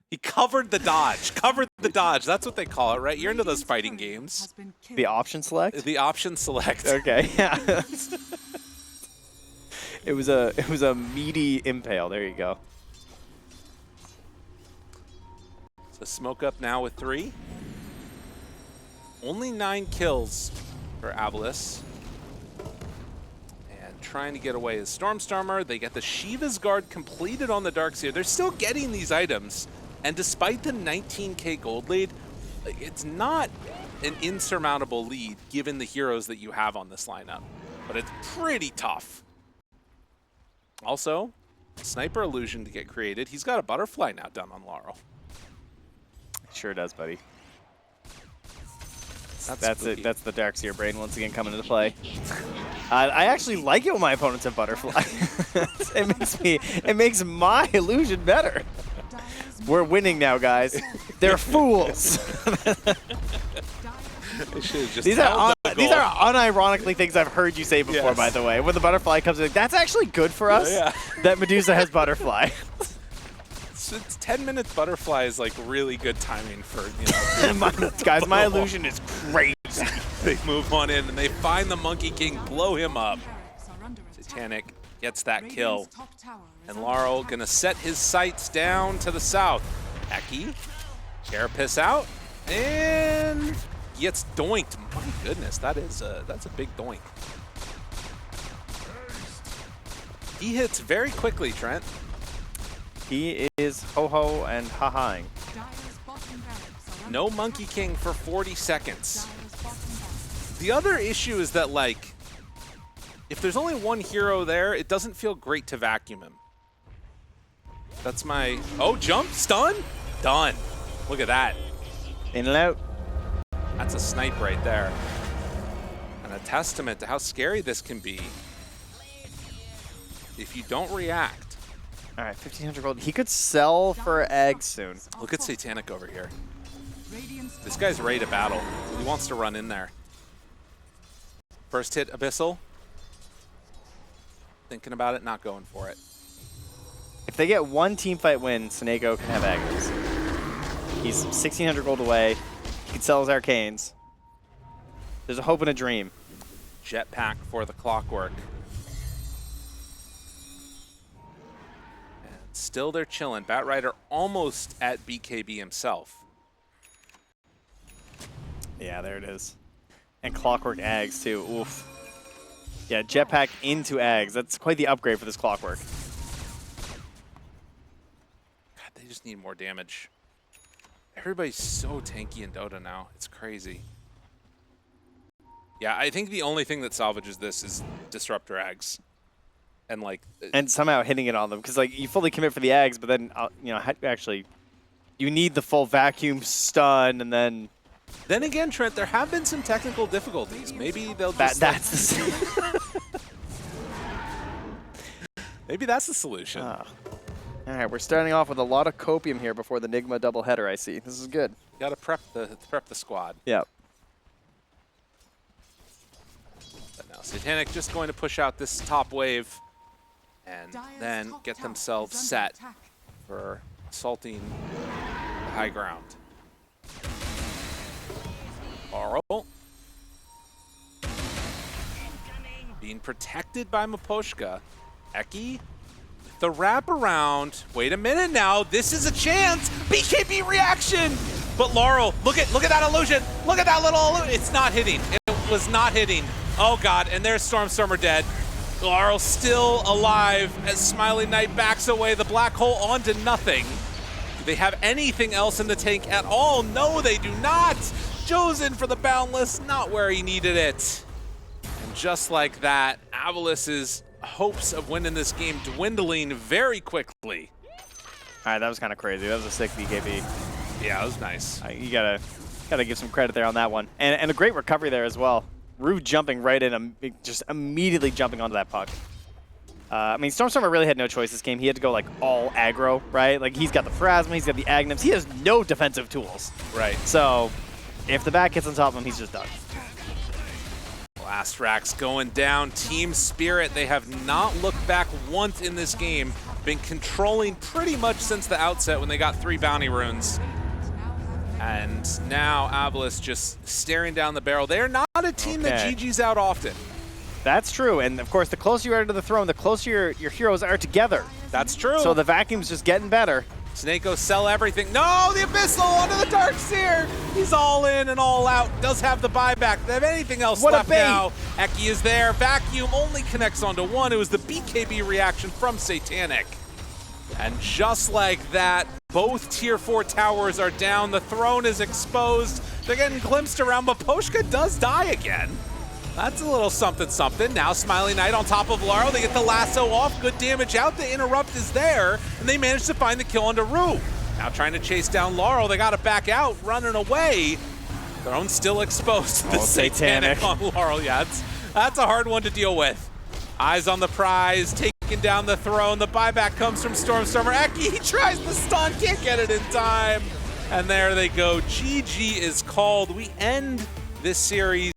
He covered the dodge. Covered the dodge. That's what they call it, right? You're into those fighting games. Has been killed. the option select? The option select. Okay, yeah. It was a meaty impale. There you go. So smoke up now with 3. Only 9 kills for Avulus. And trying to get away is Stormstormer. They get the Shiva's Guard completed on the Darkseer. They're still getting these items. And despite the 19k gold lead, it's not an insurmountable lead given the heroes that you have on this lineup. But it's pretty tough. Also, Sniper Illusion to get created. He's got a butterfly now done on Laurel. Sure does, buddy. That's it. That's the Darkseer brain once again coming into play. I actually like it when my opponents have butterfly. it makes my illusion better. We're winning now, guys. They're fools. These are unironically things I've heard you say before, by the way. When the butterfly comes in, that's actually good for us. Yeah. That Medusa has butterfly. It's 10 minutes butterfly is like really good timing for, Guys, my illusion is crazy. They move on in and they find the Monkey King, blow him up. Barracks are under attack. Titanic gets that kill. Radiant's top tower is And under Laurel attack. gonna set his sights down to the south. Eki, Carapace out, and gets doinked. My goodness, that's a big doink. He hits very quickly, Trent. He is ho-ho and ha-haing. Dire's bottom barracks are under No attack. Monkey King for 40 seconds. Dire's bottom barracks. The other issue is that, like, if there's only one hero there, it doesn't feel great to vacuum him. That's my... Oh, jump, stun, done. Look at that. In and out. That's a snipe right there. And a testament to how scary this can be if you don't react. All right, 1,500 gold. He could sell for eggs soon. Look at Satanic over here. Radiant's This top guy's tower ready to battle. He wants to run in there. First hit, Abyssal. Thinking about it, not going for it. If they get one team fight win, Senego can have Agnes. He's 1,600 gold away. He can sell his arcanes. There's a hope and a dream. Jetpack for the Clockwork. And still they're chilling. Batrider almost at BKB himself. Yeah, there it is. And Clockwork Ags too. Oof. Yeah, Jetpack into Ags. That's quite the upgrade for this Clockwork. God, they just need more damage. Everybody's so tanky in Dota now. It's crazy. Yeah, I think the only thing that salvages this is Disruptor Ags. And like... And somehow hitting it on them. Because like you fully commit for the Ags, but then, you know, actually, you need the full vacuum stun and then... Then again, Trent, there have been some technical difficulties. Maybe they'll just... That's Maybe that's the solution. All right, we're starting off with a lot of copium here before the Nigma doubleheader, I see. This is good. Got to prep the squad. Yep. But now Satanic just going to push out this top wave and then get themselves set for assaulting the high ground. Laurel being protected by Miposhka. Eki, the wraparound. Wait a minute now. This is a chance. BKB reaction. But Laurel, look at that illusion. Look at that little illusion. It's not hitting. It was not hitting. Oh God, and there's Stormstormer dead. Laurel still alive as Smiling Knight backs away. The black hole onto nothing. Do they have anything else in the tank at all? No, they do not. Chosen for the Boundless, not where he needed it. And just like that, Avulus's hopes of winning this game dwindling very quickly. All right, that was kind of crazy. That was a sick BKB. Yeah, it was nice. You gotta give some credit there on that one, and a great recovery there as well. Rue jumping right in, just immediately jumping onto that puck. I mean, Stormstormer really had no choice this game. He had to go like all aggro, right? Like he's got the Phrasma, he's got the Agnems. He has no defensive tools. Right. So if the back gets on top of him, he's just done. Blast Racks going down. Team Spirit, they have not looked back once in this game. Been controlling pretty much since the outset when they got 3 bounty runes. And now Avulus just staring down the barrel. They're not a team that GG's out often. That's true, and of course, the closer you are to the throne, the closer your heroes are together. That's true. So the vacuum's just getting better. Snako sell everything. No, the Abyssal onto the Darkseer. He's all in and all out. Does have the buyback. They have anything else left now. Eki is there. Vacuum only connects onto one. It was the BKB reaction from Satanic. And just like that, both Tier 4 towers are down. The throne is exposed. They're getting glimpsed around, but Poshka does die again. That's a little something something. Now Smiling Knight on top of Laurel. They get the lasso off. Good damage out. The interrupt is there, and they manage to find the kill onto Rue. Now trying to chase down Laurel. They got to back out, running away. Throne still exposed to the Satanic on Laurel. Yeah, that's a hard one to deal with. Eyes on the prize, taking down the throne. The buyback comes from Stormstormer. Eki, he tries the stun, can't get it in time. And there they go. GG is called. We end this series